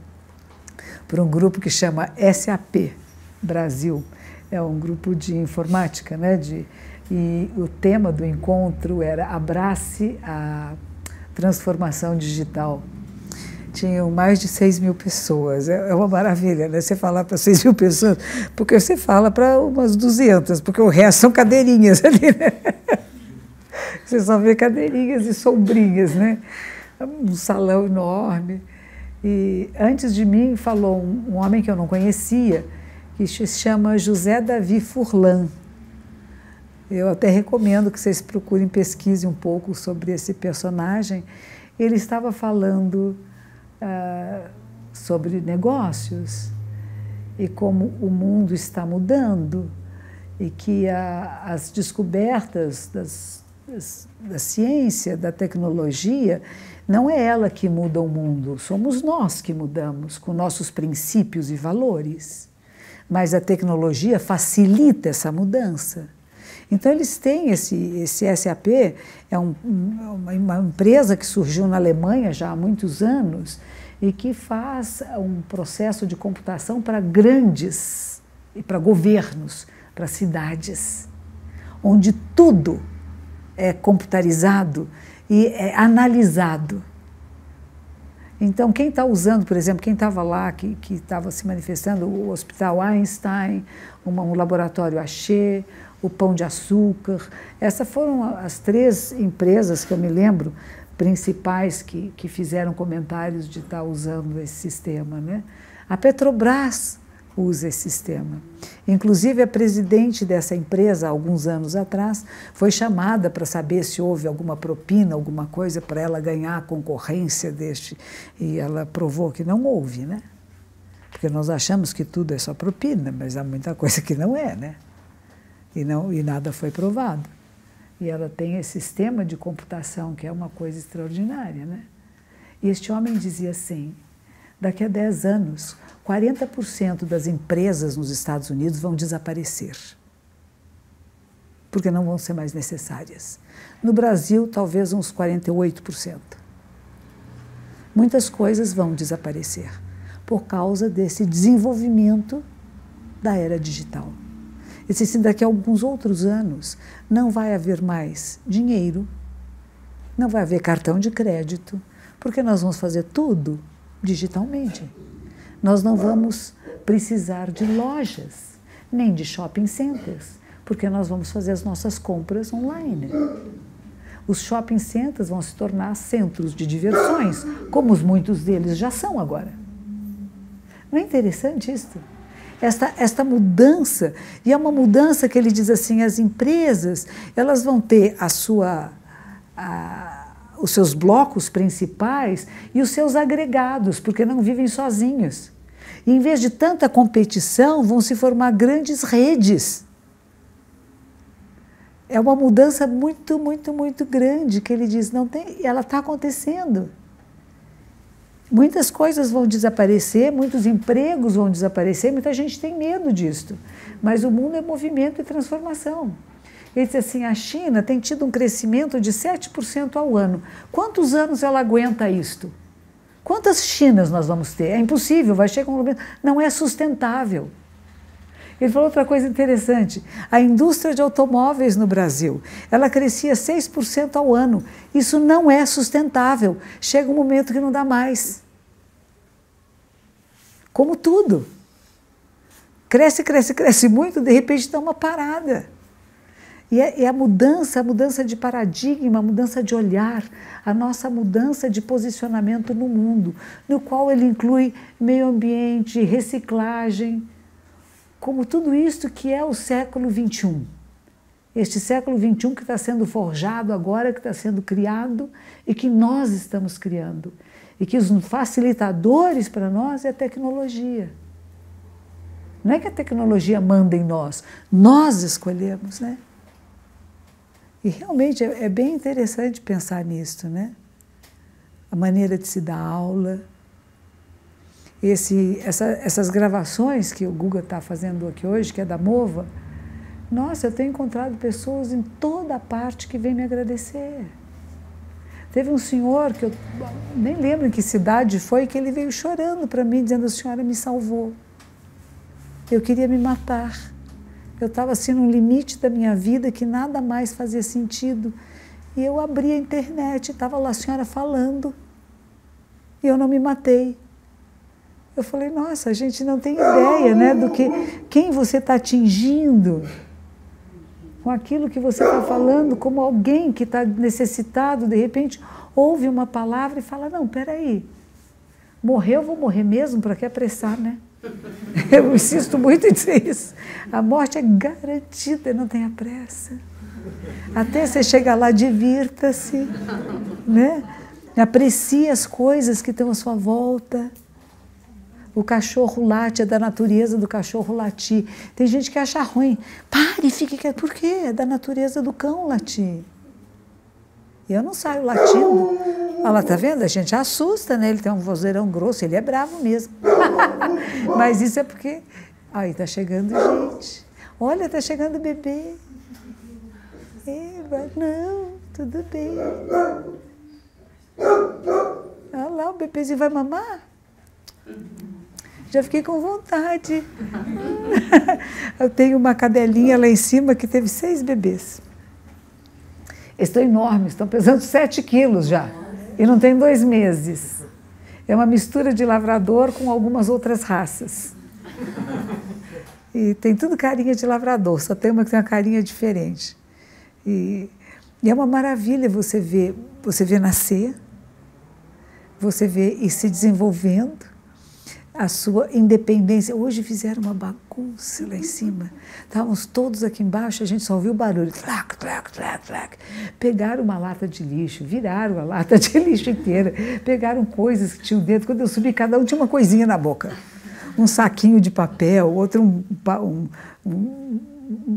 para um grupo que chama SAP Brasil, é um grupo de informática, né? E o tema do encontro era Abrace a Transformação Digital. Tinham mais de 6.000 pessoas, é uma maravilha, né? Você falar para 6.000 pessoas, porque você fala para umas 200, porque o resto são cadeirinhas ali, né? Você só vê cadeirinhas e sombrinhas, né? Um salão enorme. E antes de mim falou um homem que eu não conhecia, que se chama José Davi Furlan. Eu até recomendo que vocês procurem, pesquisem um pouco sobre esse personagem. Ele estava falando sobre negócios e como o mundo está mudando e que as descobertas da ciência, da tecnologia, não é ela que muda o mundo, somos nós que mudamos com nossos princípios e valores. Mas a tecnologia facilita essa mudança. Então, eles têm esse SAP, é uma empresa que surgiu na Alemanha já há muitos anos e que faz um processo de computação para grandes, e para governos, para cidades, onde tudo é computarizado e é analisado. Então, quem está usando, por exemplo, quem estava lá, que estava se manifestando, o Hospital Einstein, um laboratório Axê, o Pão de Açúcar, essas foram as 3 empresas que eu me lembro, principais que fizeram comentários de estar usando esse sistema, né? A Petrobras usa esse sistema. Inclusive, a presidente dessa empresa, há alguns anos atrás, foi chamada para saber se houve alguma propina, alguma coisa para ela ganhar a concorrência deste, e ela provou que não houve, né? Porque nós achamos que tudo é só propina, mas há muita coisa que não é, né? E nada foi provado. E ela tem esse sistema de computação, que é uma coisa extraordinária, né? E este homem dizia assim, daqui a 10 anos, 40% das empresas nos Estados Unidos vão desaparecer, porque não vão ser mais necessárias. No Brasil, talvez uns 48%. Muitas coisas vão desaparecer por causa desse desenvolvimento da era digital. E se daqui a alguns outros anos não vai haver mais dinheiro, não vai haver cartão de crédito, porque nós vamos fazer tudo digitalmente. Nós não vamos precisar de lojas, nem de shopping centers, porque nós vamos fazer as nossas compras online. Os shopping centers vão se tornar centros de diversões, como muitos deles já são agora. Não é interessante isso? Esta mudança, e é uma mudança que ele diz assim, as empresas, elas vão ter os seus blocos principais e os seus agregados, porque não vivem sozinhos. E em vez de tanta competição, vão se formar grandes redes. É uma mudança muito, muito, muito grande, que ele diz, não tem, ela está acontecendo. Muitas coisas vão desaparecer, muitos empregos vão desaparecer, muita gente tem medo disto. Mas o mundo é movimento e transformação. Ele diz assim, a China tem tido um crescimento de 7% ao ano. Quantos anos ela aguenta isto? Quantas Chinas nós vamos ter? É impossível, vai chegar um momento, não é sustentável. Ele falou outra coisa interessante, a indústria de automóveis no Brasil, ela crescia 6% ao ano. Isso não é sustentável. Chega um momento que não dá mais. Como tudo. Cresce, cresce, cresce muito, de repente dá uma parada. E é a mudança de paradigma, a mudança de olhar, a nossa mudança de posicionamento no mundo, no qual ele inclui meio ambiente, reciclagem, como tudo isto que é o século XXI. Este século XXI que está sendo forjado agora, que está sendo criado e que nós estamos criando. E que os facilitadores para nós é a tecnologia. Não é que a tecnologia manda em nós escolhemos, né? E realmente é bem interessante pensar nisso, né? A maneira de se dar aula. Essas gravações que o Guga está fazendo aqui hoje, que é da Mova, nossa, eu tenho encontrado pessoas em toda a parte que vêm me agradecer. Teve um senhor, que eu nem lembro em que cidade foi, que ele veio chorando para mim, dizendo, a senhora me salvou. Eu queria me matar. Eu estava assim num limite da minha vida que nada mais fazia sentido. E eu abri a internet, estava lá a senhora falando. E eu não me matei. Eu falei, nossa, a gente não tem ideia, né, do que quem você está atingindo com aquilo que você está falando, como alguém que está necessitado, de repente, ouve uma palavra e fala, não, peraí, morrer eu vou morrer mesmo, para que apressar, né? Eu insisto muito em dizer isso. A morte é garantida, não tenha pressa. Até você chegar lá, divirta-se, né? Aprecie as coisas que estão à sua volta. O cachorro late, é da natureza do cachorro latir. Tem gente que acha ruim. Pare, fique quieto. Por quê? É da natureza do cão latir. E eu não saio latindo. Olha lá, tá vendo? A gente assusta, né? Ele tem um vozeirão grosso, ele é bravo mesmo. Mas isso é porque... Aí, tá chegando gente. Olha, tá chegando bebê. Eva, não, tudo bem. Olha lá, o bebezinho vai mamar. Já fiquei com vontade. Eu tenho uma cadelinha lá em cima que teve 6 bebês. Eles estão enormes, estão pesando 7 quilos já. E não tem 2 meses. É uma mistura de lavrador com algumas outras raças. E tem tudo carinha de lavrador, só tem uma que tem uma carinha diferente. E é uma maravilha você ver nascer, você ver ir se desenvolvendo, a sua independência. Hoje fizeram uma bagunça lá em cima. Estávamos todos aqui embaixo, a gente só ouviu o barulho. Tlac, tlac, tlac, tlac. Pegaram uma lata de lixo, viraram a lata de lixo inteira, pegaram coisas que tinham dentro. Quando eu subi, cada um tinha uma coisinha na boca. Um saquinho de papel, outro um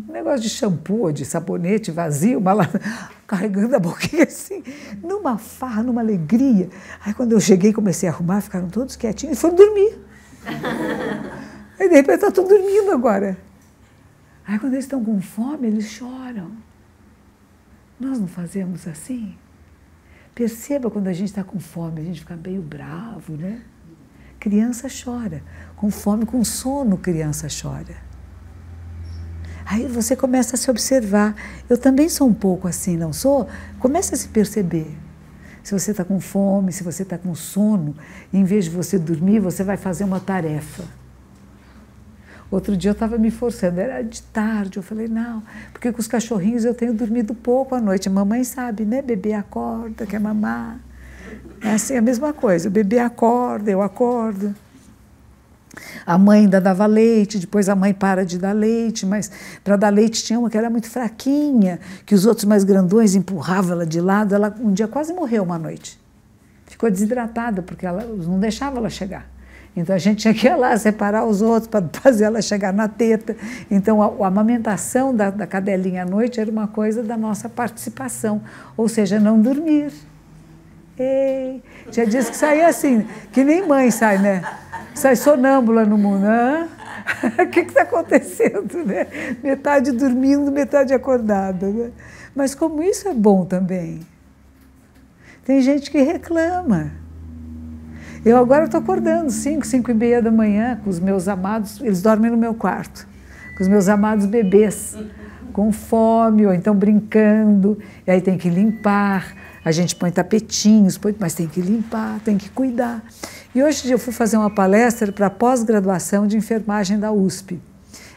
negócio de shampoo ou de sabonete vazio, uma lata, carregando a boquinha assim, numa farra, numa alegria. Aí quando eu cheguei e comecei a arrumar, ficaram todos quietinhos e foram dormir. Aí de repente está tudo dormindo agora. Aí quando eles estão com fome, eles choram. Nós não fazemos assim? Perceba quando a gente está com fome, a gente fica meio bravo, né? Criança chora. Com fome, com sono, criança chora. Aí você começa a se observar. Eu também sou um pouco assim, não sou? Começa a se perceber. Se você está com fome, se você está com sono, em vez de você dormir, você vai fazer uma tarefa. Outro dia eu estava me forçando, era de tarde, eu falei, não, porque com os cachorrinhos eu tenho dormido pouco à noite. A mamãe sabe, né? Bebê acorda, quer mamar. É assim, a mesma coisa, o bebê acorda, eu acordo. A mãe ainda dava leite, depois a mãe para de dar leite, mas para dar leite tinha uma que era muito fraquinha, que os outros mais grandões empurravam ela de lado. Ela um dia quase morreu uma noite. Ficou desidratada, porque ela não deixava ela chegar. Então a gente tinha que ir lá separar os outros para fazer ela chegar na teta. Então a amamentação da cadelinha à noite era uma coisa da nossa participação, ou seja, não dormir. Ei, tinha dias que saía assim, que nem mãe sai, né? Sai sonâmbula no mundo. O que está acontecendo, né? Metade dormindo, metade acordada. Né? Mas como isso é bom também. Tem gente que reclama. Eu agora estou acordando 5h30 da manhã com os meus amados, eles dormem no meu quarto, com os meus amados bebês, com fome, ou então brincando, e aí tem que limpar, a gente põe tapetinhos, mas tem que limpar, tem que cuidar. E hoje eu fui fazer uma palestra para a pós-graduação de enfermagem da USP.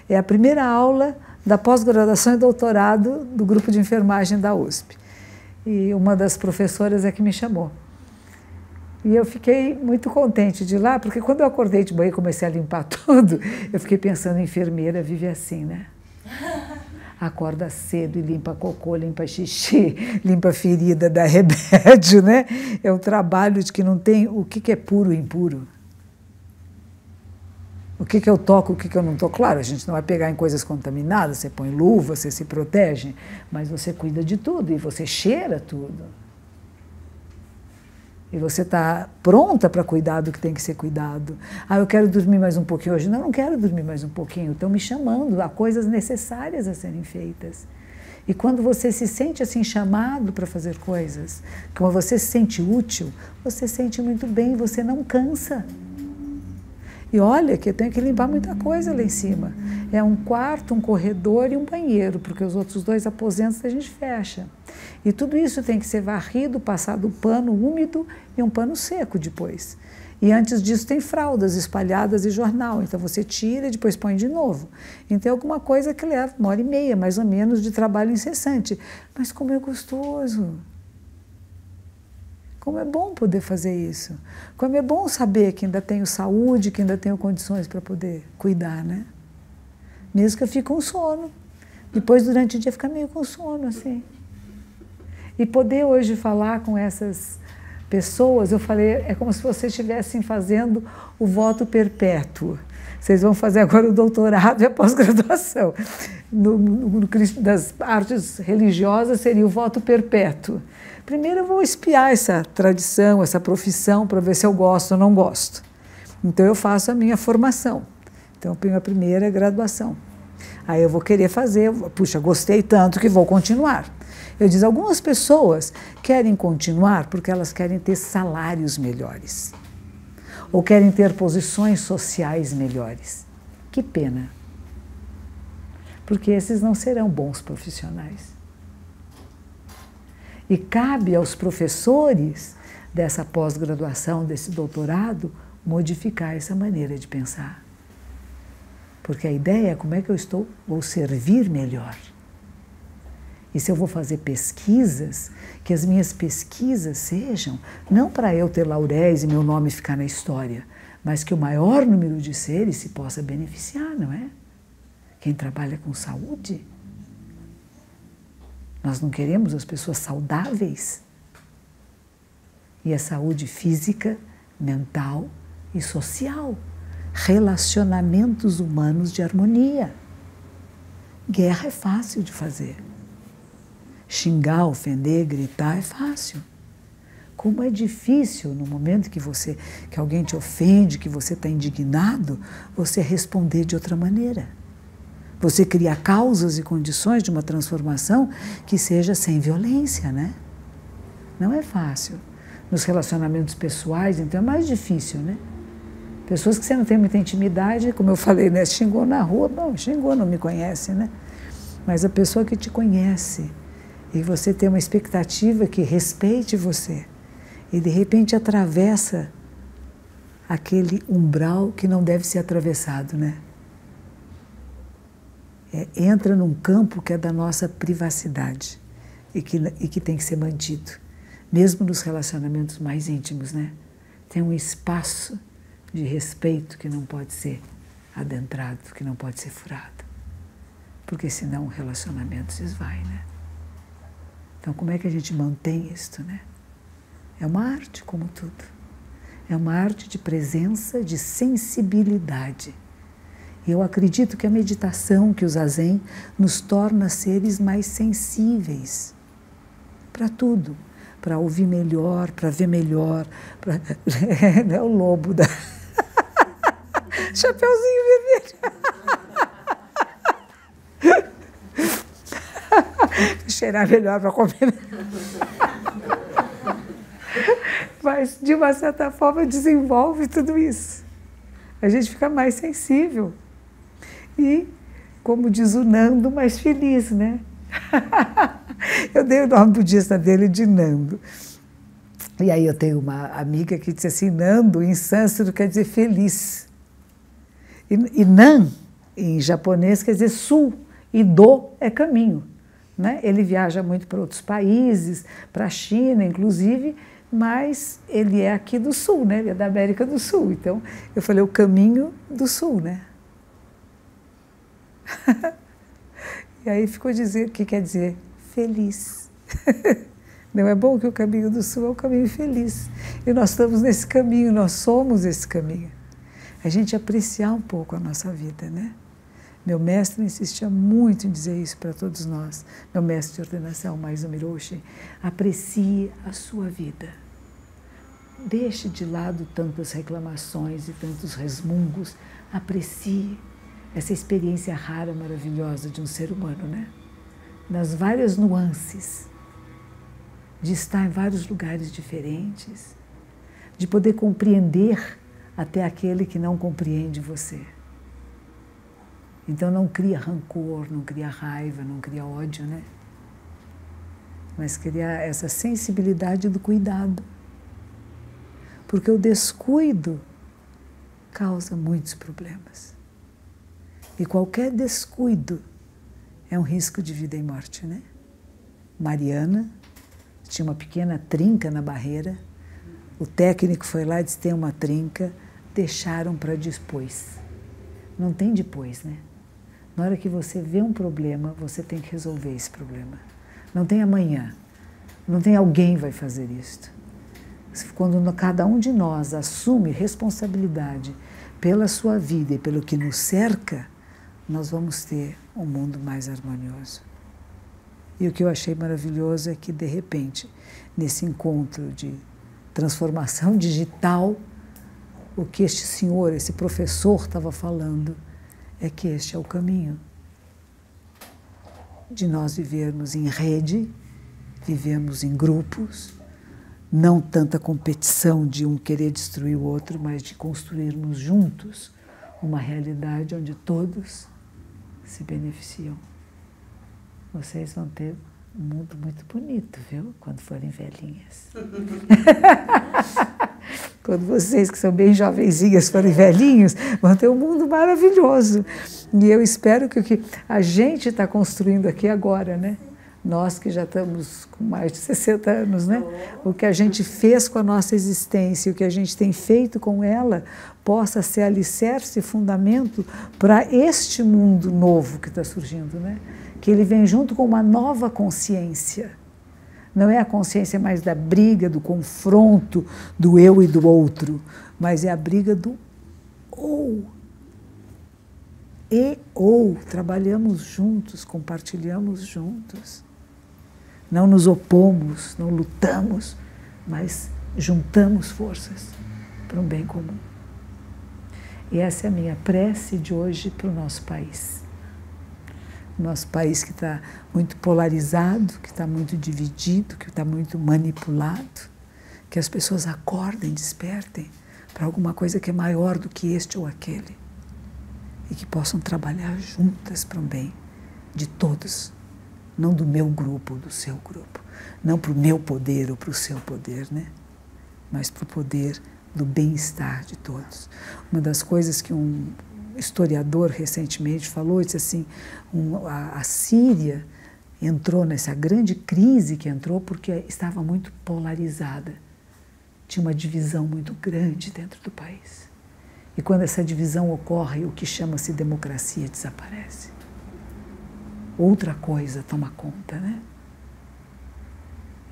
É a primeira aula da pós-graduação e doutorado do grupo de enfermagem da USP. E uma das professoras é que me chamou. E eu fiquei muito contente de ir lá, porque quando eu acordei de manhã e comecei a limpar tudo, eu fiquei pensando, enfermeira vive assim, né? Acorda cedo e limpa cocô, limpa xixi, limpa ferida, dá remédio, né? É um trabalho de que não tem o que é puro e impuro. O que eu toco, o que eu não toco. Claro, a gente não vai pegar em coisas contaminadas, você põe luva, você se protege, mas você cuida de tudo e você cheira tudo. E você está pronta para cuidar do que tem que ser cuidado. Ah, eu quero dormir mais um pouquinho hoje. Não, não quero dormir mais um pouquinho. Estão me chamando, há coisas necessárias a serem feitas. E quando você se sente assim chamado para fazer coisas, quando você se sente útil, você se sente muito bem, você não cansa. E olha que eu tenho que limpar muita coisa lá em cima. É um quarto, um corredor e um banheiro, porque os outros 2 aposentos a gente fecha. E tudo isso tem que ser varrido, passado um pano úmido e um pano seco depois. E antes disso tem fraldas espalhadas e jornal, então você tira e depois põe de novo. Então é alguma coisa que leva 1h30, mais ou menos, de trabalho incessante. Mas como é gostoso! Como é bom poder fazer isso. Como é bom saber que ainda tenho saúde, que ainda tenho condições para poder cuidar, né? Mesmo que eu fique com sono. Depois, durante o dia, fica meio com sono, assim. E poder hoje falar com essas pessoas, eu falei, é como se vocês estivessem fazendo o voto perpétuo. Vocês vão fazer agora o doutorado e a pós-graduação. Das artes religiosas seria o voto perpétuo. Primeiro eu vou espiar essa tradição, essa profissão, para ver se eu gosto ou não gosto. Então eu faço a minha formação. Então eu tenho a primeira graduação. Aí eu vou querer fazer, puxa, gostei tanto que vou continuar. Eu digo, algumas pessoas querem continuar porque elas querem ter salários melhores. Ou querem ter posições sociais melhores. Que pena. Porque esses não serão bons profissionais. E cabe aos professores dessa pós-graduação, desse doutorado, modificar essa maneira de pensar. Porque a ideia é como é que vou servir melhor. E se eu vou fazer pesquisas, que as minhas pesquisas sejam, não para eu ter lauréis e meu nome ficar na história, mas que o maior número de seres se possa beneficiar, não é? Quem trabalha com saúde. Nós não queremos as pessoas saudáveis. E a saúde física, mental e social. Relacionamentos humanos de harmonia. Guerra é fácil de fazer. Xingar, ofender, gritar é fácil. Como é difícil no momento que alguém te ofende, que você está indignado, você responder de outra maneira. Você criar causas e condições de uma transformação que seja sem violência, né? Não é fácil. Nos relacionamentos pessoais, então, é mais difícil, né? Pessoas que você não tem muita intimidade, como eu falei, né? Xingou na rua, bom, xingou, não me conhece, né? Mas a pessoa que te conhece e você tem uma expectativa que respeite você e de repente atravessa aquele umbral que não deve ser atravessado, né? entra num campo que é da nossa privacidade e que tem que ser mantido, mesmo nos relacionamentos mais íntimos, né? Tem um espaço de respeito que não pode ser adentrado, que não pode ser furado, porque senão o relacionamento se esvai, né? Então, como é que a gente mantém isto, né? É uma arte, como tudo. É uma arte de presença, de sensibilidade. E eu acredito que a meditação, que o zazen, nos torna seres mais sensíveis para tudo, para ouvir melhor, para ver melhor, é o lobo da... Chapeuzinho vermelho. Cheirar melhor para comer. Mas, de uma certa forma, desenvolve tudo isso. A gente fica mais sensível. E, como diz o Nando, mais feliz, né? Eu dei o nome budista dele de Nando. E aí eu tenho uma amiga que disse assim, Nando, em sânscrito, quer dizer feliz. E Nan, em japonês, quer dizer sul. E Do é caminho. Né? Ele viaja muito para outros países, para a China, inclusive, mas ele é aqui do Sul, né? Ele é da América do Sul. Então, eu falei o caminho do Sul, né? E aí ficou dizer o que quer dizer feliz. Não é bom que o caminho do Sul é o caminho feliz. E nós estamos nesse caminho, nós somos esse caminho. A gente apreciar um pouco a nossa vida, né? Meu mestre insistia muito em dizer isso para todos nós. Meu mestre de ordenação, Maizumi Roshi, aprecie a sua vida. Deixe de lado tantas reclamações e tantos resmungos. Aprecie essa experiência rara, maravilhosa de um ser humano, né? Nas várias nuances, de estar em vários lugares diferentes, de poder compreender até aquele que não compreende você. Então não cria rancor, não cria raiva, não cria ódio, né? Mas cria essa sensibilidade do cuidado. Porque o descuido causa muitos problemas. E qualquer descuido é um risco de vida e morte, né? Mariana tinha uma pequena trinca na barreira, o técnico foi lá e disse, tem uma trinca, deixaram para depois. Não tem depois, né? Na hora que você vê um problema, você tem que resolver esse problema. Não tem amanhã, não tem alguém que vai fazer isso. Quando cada um de nós assume responsabilidade pela sua vida e pelo que nos cerca, nós vamos ter um mundo mais harmonioso. E o que eu achei maravilhoso é que, de repente, nesse encontro de transformação digital, o que este senhor, esse professor estava falando, é que este é o caminho de nós vivermos em rede, vivemos em grupos, não tanta competição de um querer destruir o outro, mas de construirmos juntos uma realidade onde todos se beneficiam. Vocês vão ter um mundo muito bonito, viu? Quando forem velhinhas. Quando vocês, que são bem jovenzinhas, forem velhinhos, vão ter um mundo maravilhoso. E eu espero que o que a gente está construindo aqui agora, né? Nós que já estamos com mais de 60 anos, né? O que a gente fez com a nossa existência, o que a gente tem feito com ela, possa ser alicerce e fundamento para este mundo novo que está surgindo, né? Que ele vem junto com uma nova consciência. Não é a consciência mais da briga, do confronto, do eu e do outro, mas é a briga do ou. E ou. Trabalhamos juntos, compartilhamos juntos. Não nos opomos, não lutamos, mas juntamos forças para um bem comum. E essa é a minha prece de hoje para o nosso país. Nosso país que está muito polarizado, que está muito dividido, que está muito manipulado, que as pessoas acordem, despertem para alguma coisa que é maior do que este ou aquele e que possam trabalhar juntas para o bem de todos, não do meu grupo ou do seu grupo, não para o meu poder ou para o seu poder, né? Mas para o poder do bem-estar de todos. Uma das coisas que um historiador recentemente falou, disse assim, a Síria entrou nessa grande crise que entrou porque estava muito polarizada. Tinha uma divisão muito grande dentro do país. E quando essa divisão ocorre, o que chama-se democracia desaparece. Outra coisa toma conta, né?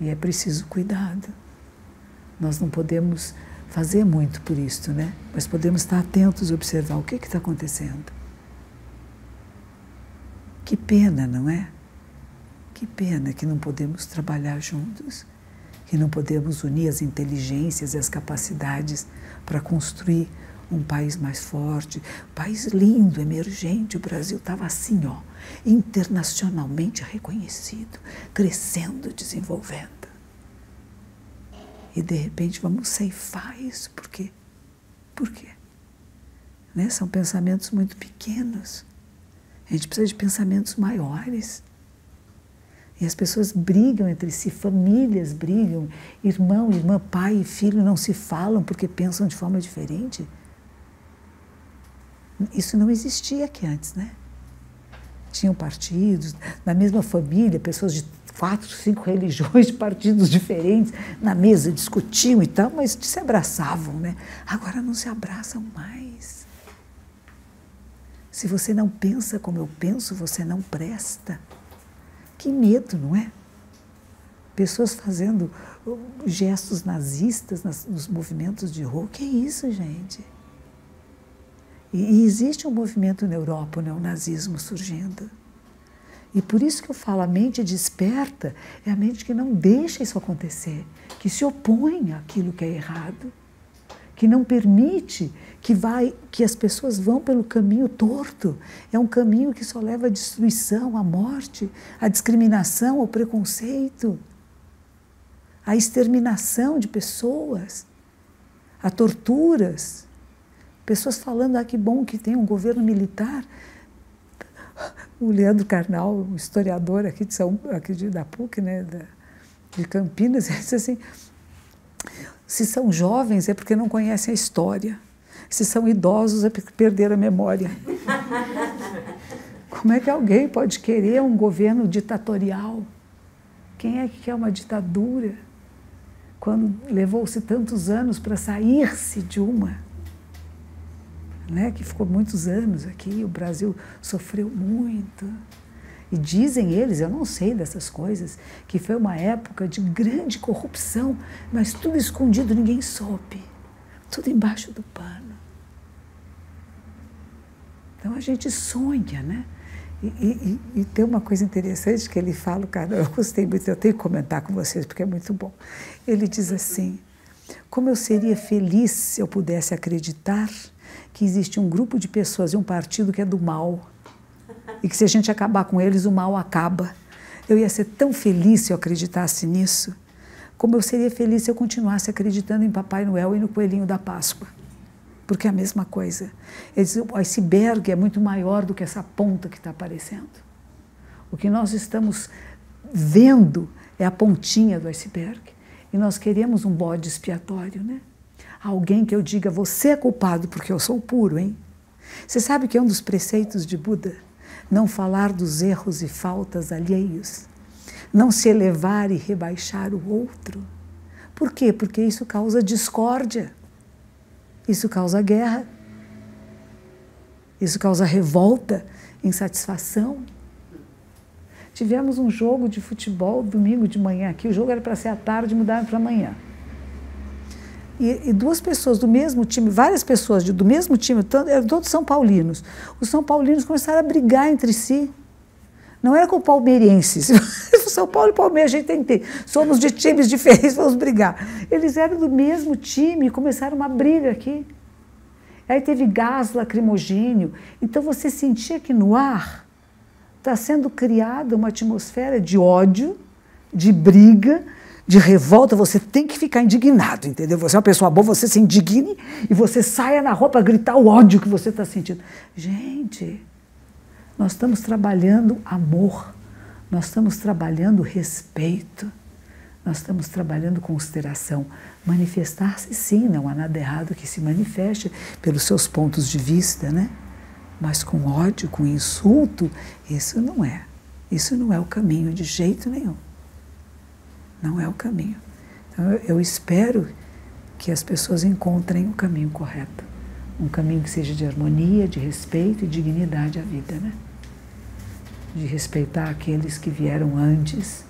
E é preciso cuidado. Nós não podemos fazer muito por isso, né? Mas podemos estar atentos e observar o que está acontecendo. Que pena, não é? Que pena que não podemos trabalhar juntos, que não podemos unir as inteligências e as capacidades para construir um país mais forte, um país lindo, emergente. O Brasil estava assim, ó, internacionalmente reconhecido, crescendo, desenvolvendo. E de repente vamos ceifar isso. Por quê? Por quê? Né? São pensamentos muito pequenos. A gente precisa de pensamentos maiores. E as pessoas brigam entre si, famílias brigam, irmão, irmã, pai e filho não se falam porque pensam de forma diferente. Isso não existia aqui antes, né? Tinham partidos, na mesma família, pessoas de 4, 5 religiões, de partidos diferentes, na mesa discutiam e tal, mas se abraçavam, né? Agora não se abraçam mais. Se você não pensa como eu penso, você não presta. Que medo, não é? Pessoas fazendo gestos nazistas nos movimentos de rua. Que é isso, gente? E existe um movimento na Europa, o neonazismo surgindo. E por isso que eu falo, a mente desperta é a mente que não deixa isso acontecer, que se opõe àquilo que é errado, que não permite que as pessoas vão pelo caminho torto. É um caminho que só leva à destruição, à morte, à discriminação, ao preconceito, à exterminação de pessoas, a torturas. Pessoas falando, que bom que tem um governo militar. O Leandro Carnal, um historiador aqui da PUC, né, de Campinas, ele disse assim, se são jovens é porque não conhecem a história, se são idosos é porque perderam a memória. Como é que alguém pode querer um governo ditatorial? Quem é que quer uma ditadura? Quando levou-se tantos anos para sair-se de uma, né, que ficou muitos anos aqui, o Brasil sofreu muito. E dizem eles, eu não sei dessas coisas, que foi uma época de grande corrupção, mas tudo escondido, ninguém soube. Tudo embaixo do pano. Então a gente sonha, né? E tem uma coisa interessante que ele fala, cara, eu gostei muito, eu tenho que comentar com vocês porque é muito bom. Ele diz assim, como eu seria feliz se eu pudesse acreditar que existe um grupo de pessoas e um partido que é do mal, e que se a gente acabar com eles, o mal acaba. Eu ia ser tão feliz se eu acreditasse nisso, como eu seria feliz se eu continuasse acreditando em Papai Noel e no Coelhinho da Páscoa, porque é a mesma coisa. O iceberg é muito maior do que essa ponta que está aparecendo. O que nós estamos vendo é a pontinha do iceberg, e nós queremos um bode expiatório, né? Alguém que eu diga, você é culpado porque eu sou puro, hein? Você sabe que é um dos preceitos de Buda? Não falar dos erros e faltas alheios. Não se elevar e rebaixar o outro. Por quê? Porque isso causa discórdia. Isso causa guerra. Isso causa revolta, insatisfação. Tivemos um jogo de futebol domingo de manhã aqui. O jogo era para ser à tarde, mudaram para amanhã. E duas pessoas do mesmo time, várias pessoas do mesmo time, eram todos São Paulinos. Os São Paulinos começaram a brigar entre si. Não era com palmeirenses. São Paulo e Palmeiras, a gente tem que ter. Somos de times diferentes, vamos brigar. Eles eram do mesmo time e começaram uma briga aqui. Aí teve gás lacrimogênio. Então você sentia que no ar está sendo criada uma atmosfera de ódio, de briga, de revolta. Você tem que ficar indignado, entendeu? Você é uma pessoa boa, você se indigne e você saia na rua para gritar o ódio que você está sentindo. Gente, nós estamos trabalhando amor, nós estamos trabalhando respeito, nós estamos trabalhando consideração. Manifestar-se sim, não há nada errado que se manifeste pelos seus pontos de vista, né? Mas com ódio, com insulto, isso não é. Isso não é o caminho de jeito nenhum. Não é o caminho. Então eu espero que as pessoas encontrem o caminho correto. Um caminho que seja de harmonia, de respeito e dignidade à vida, né? De respeitar aqueles que vieram antes,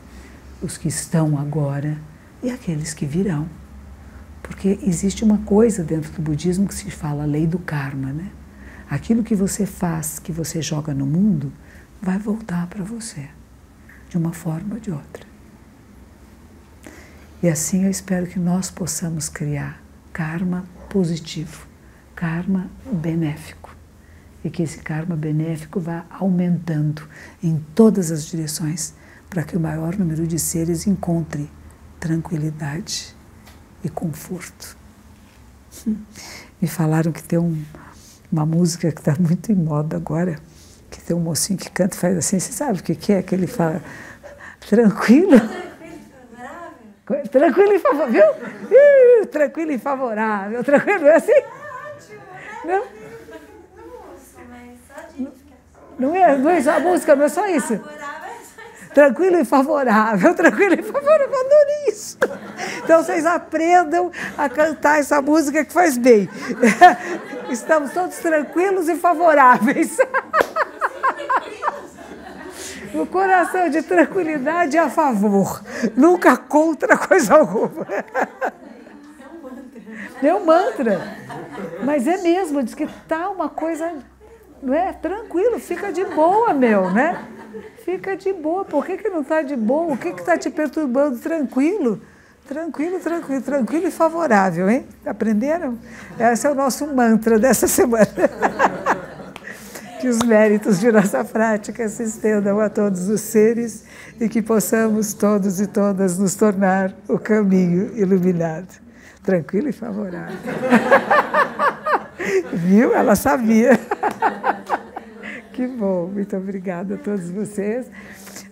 os que estão agora e aqueles que virão. Porque existe uma coisa dentro do budismo que se fala a lei do karma, né? Aquilo que você faz, que você joga no mundo, vai voltar para você, de uma forma ou de outra. E assim eu espero que nós possamos criar karma positivo, karma benéfico. E que esse karma benéfico vá aumentando em todas as direções, para que o maior número de seres encontre tranquilidade e conforto. Me falaram que tem uma música que está muito em moda agora, que tem um mocinho que canta e faz assim, você sabe o que é? Que ele fala, tranquilo. Tranquilo e favorável, viu? Tranquilo e favorável, tranquilo, é assim? É ótimo, né? Não é só a música, não é só isso. Tranquilo e favorável, tranquilo e favorável, eu adoro isso. Então vocês aprendam a cantar essa música que faz bem. Estamos todos tranquilos e favoráveis. O coração de tranquilidade é a favor, nunca contra coisa alguma. É um mantra. Mas é mesmo, diz que tá uma coisa, não é? Tranquilo, fica de boa, meu, né? Fica de boa. Por que não está de boa? O que está te perturbando? Tranquilo. Tranquilo, tranquilo, tranquilo e favorável, hein? Aprenderam? Esse é o nosso mantra dessa semana. Que os méritos de nossa prática se estendam a todos os seres e que possamos todos e todas nos tornar o caminho iluminado. Tranquilo e favorável. Viu? Ela sabia. Que bom, muito obrigada a todos vocês.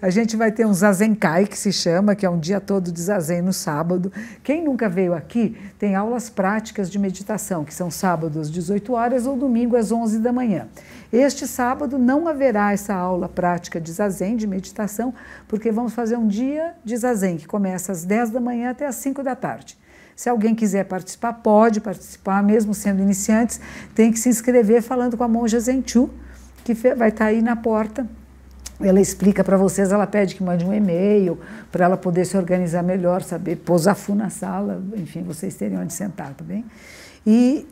A gente vai ter um Zazenkai, que se chama, que é um dia todo de Zazen no sábado. Quem nunca veio aqui, tem aulas práticas de meditação, que são sábado às 18 horas ou domingo às 11 da manhã. Este sábado não haverá essa aula prática de Zazen, de meditação, porque vamos fazer um dia de Zazen, que começa às 10 da manhã até às 5 da tarde. Se alguém quiser participar, pode participar, mesmo sendo iniciantes, tem que se inscrever falando com a monja Zenchu, que vai estar aí na porta. Ela explica para vocês, ela pede que mande um e-mail para ela poder se organizar melhor, saber posar fu na sala, enfim, vocês terem onde sentar, tá bem? E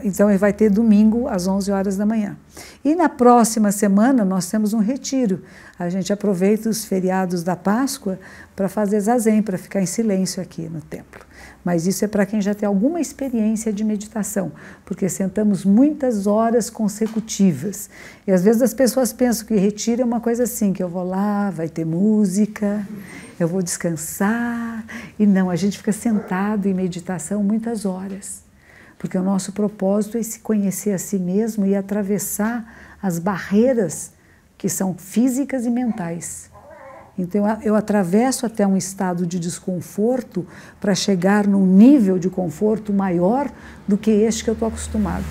então ele vai ter domingo às 11 horas da manhã. E na próxima semana nós temos um retiro. A gente aproveita os feriados da Páscoa para fazer zazen, para ficar em silêncio aqui no templo. Mas isso é para quem já tem alguma experiência de meditação, porque sentamos muitas horas consecutivas. E às vezes as pessoas pensam que retiro é uma coisa assim, que eu vou lá, vai ter música, eu vou descansar. E não, a gente fica sentado em meditação muitas horas. Porque o nosso propósito é se conhecer a si mesmo e atravessar as barreiras que são físicas e mentais. Então eu atravesso até um estado de desconforto para chegar num nível de conforto maior do que este que eu estou acostumado.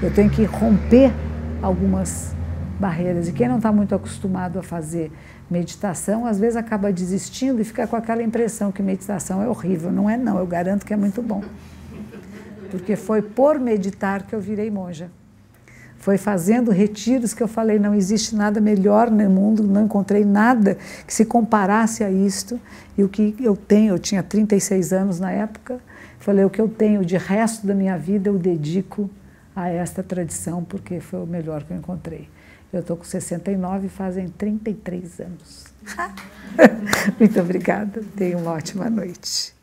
Eu tenho que romper algumas barreiras. E quem não está muito acostumado a fazer meditação, às vezes acaba desistindo e fica com aquela impressão que meditação é horrível. Não é não, eu garanto que é muito bom. Porque foi por meditar que eu virei monja. Foi fazendo retiros que eu falei, não existe nada melhor no mundo, não encontrei nada que se comparasse a isto. E o que eu tenho, eu tinha 36 anos na época, falei, o que eu tenho de resto da minha vida eu dedico a esta tradição, porque foi o melhor que eu encontrei. Eu estou com 69 e fazem 33 anos. Muito obrigada, tenha uma ótima noite.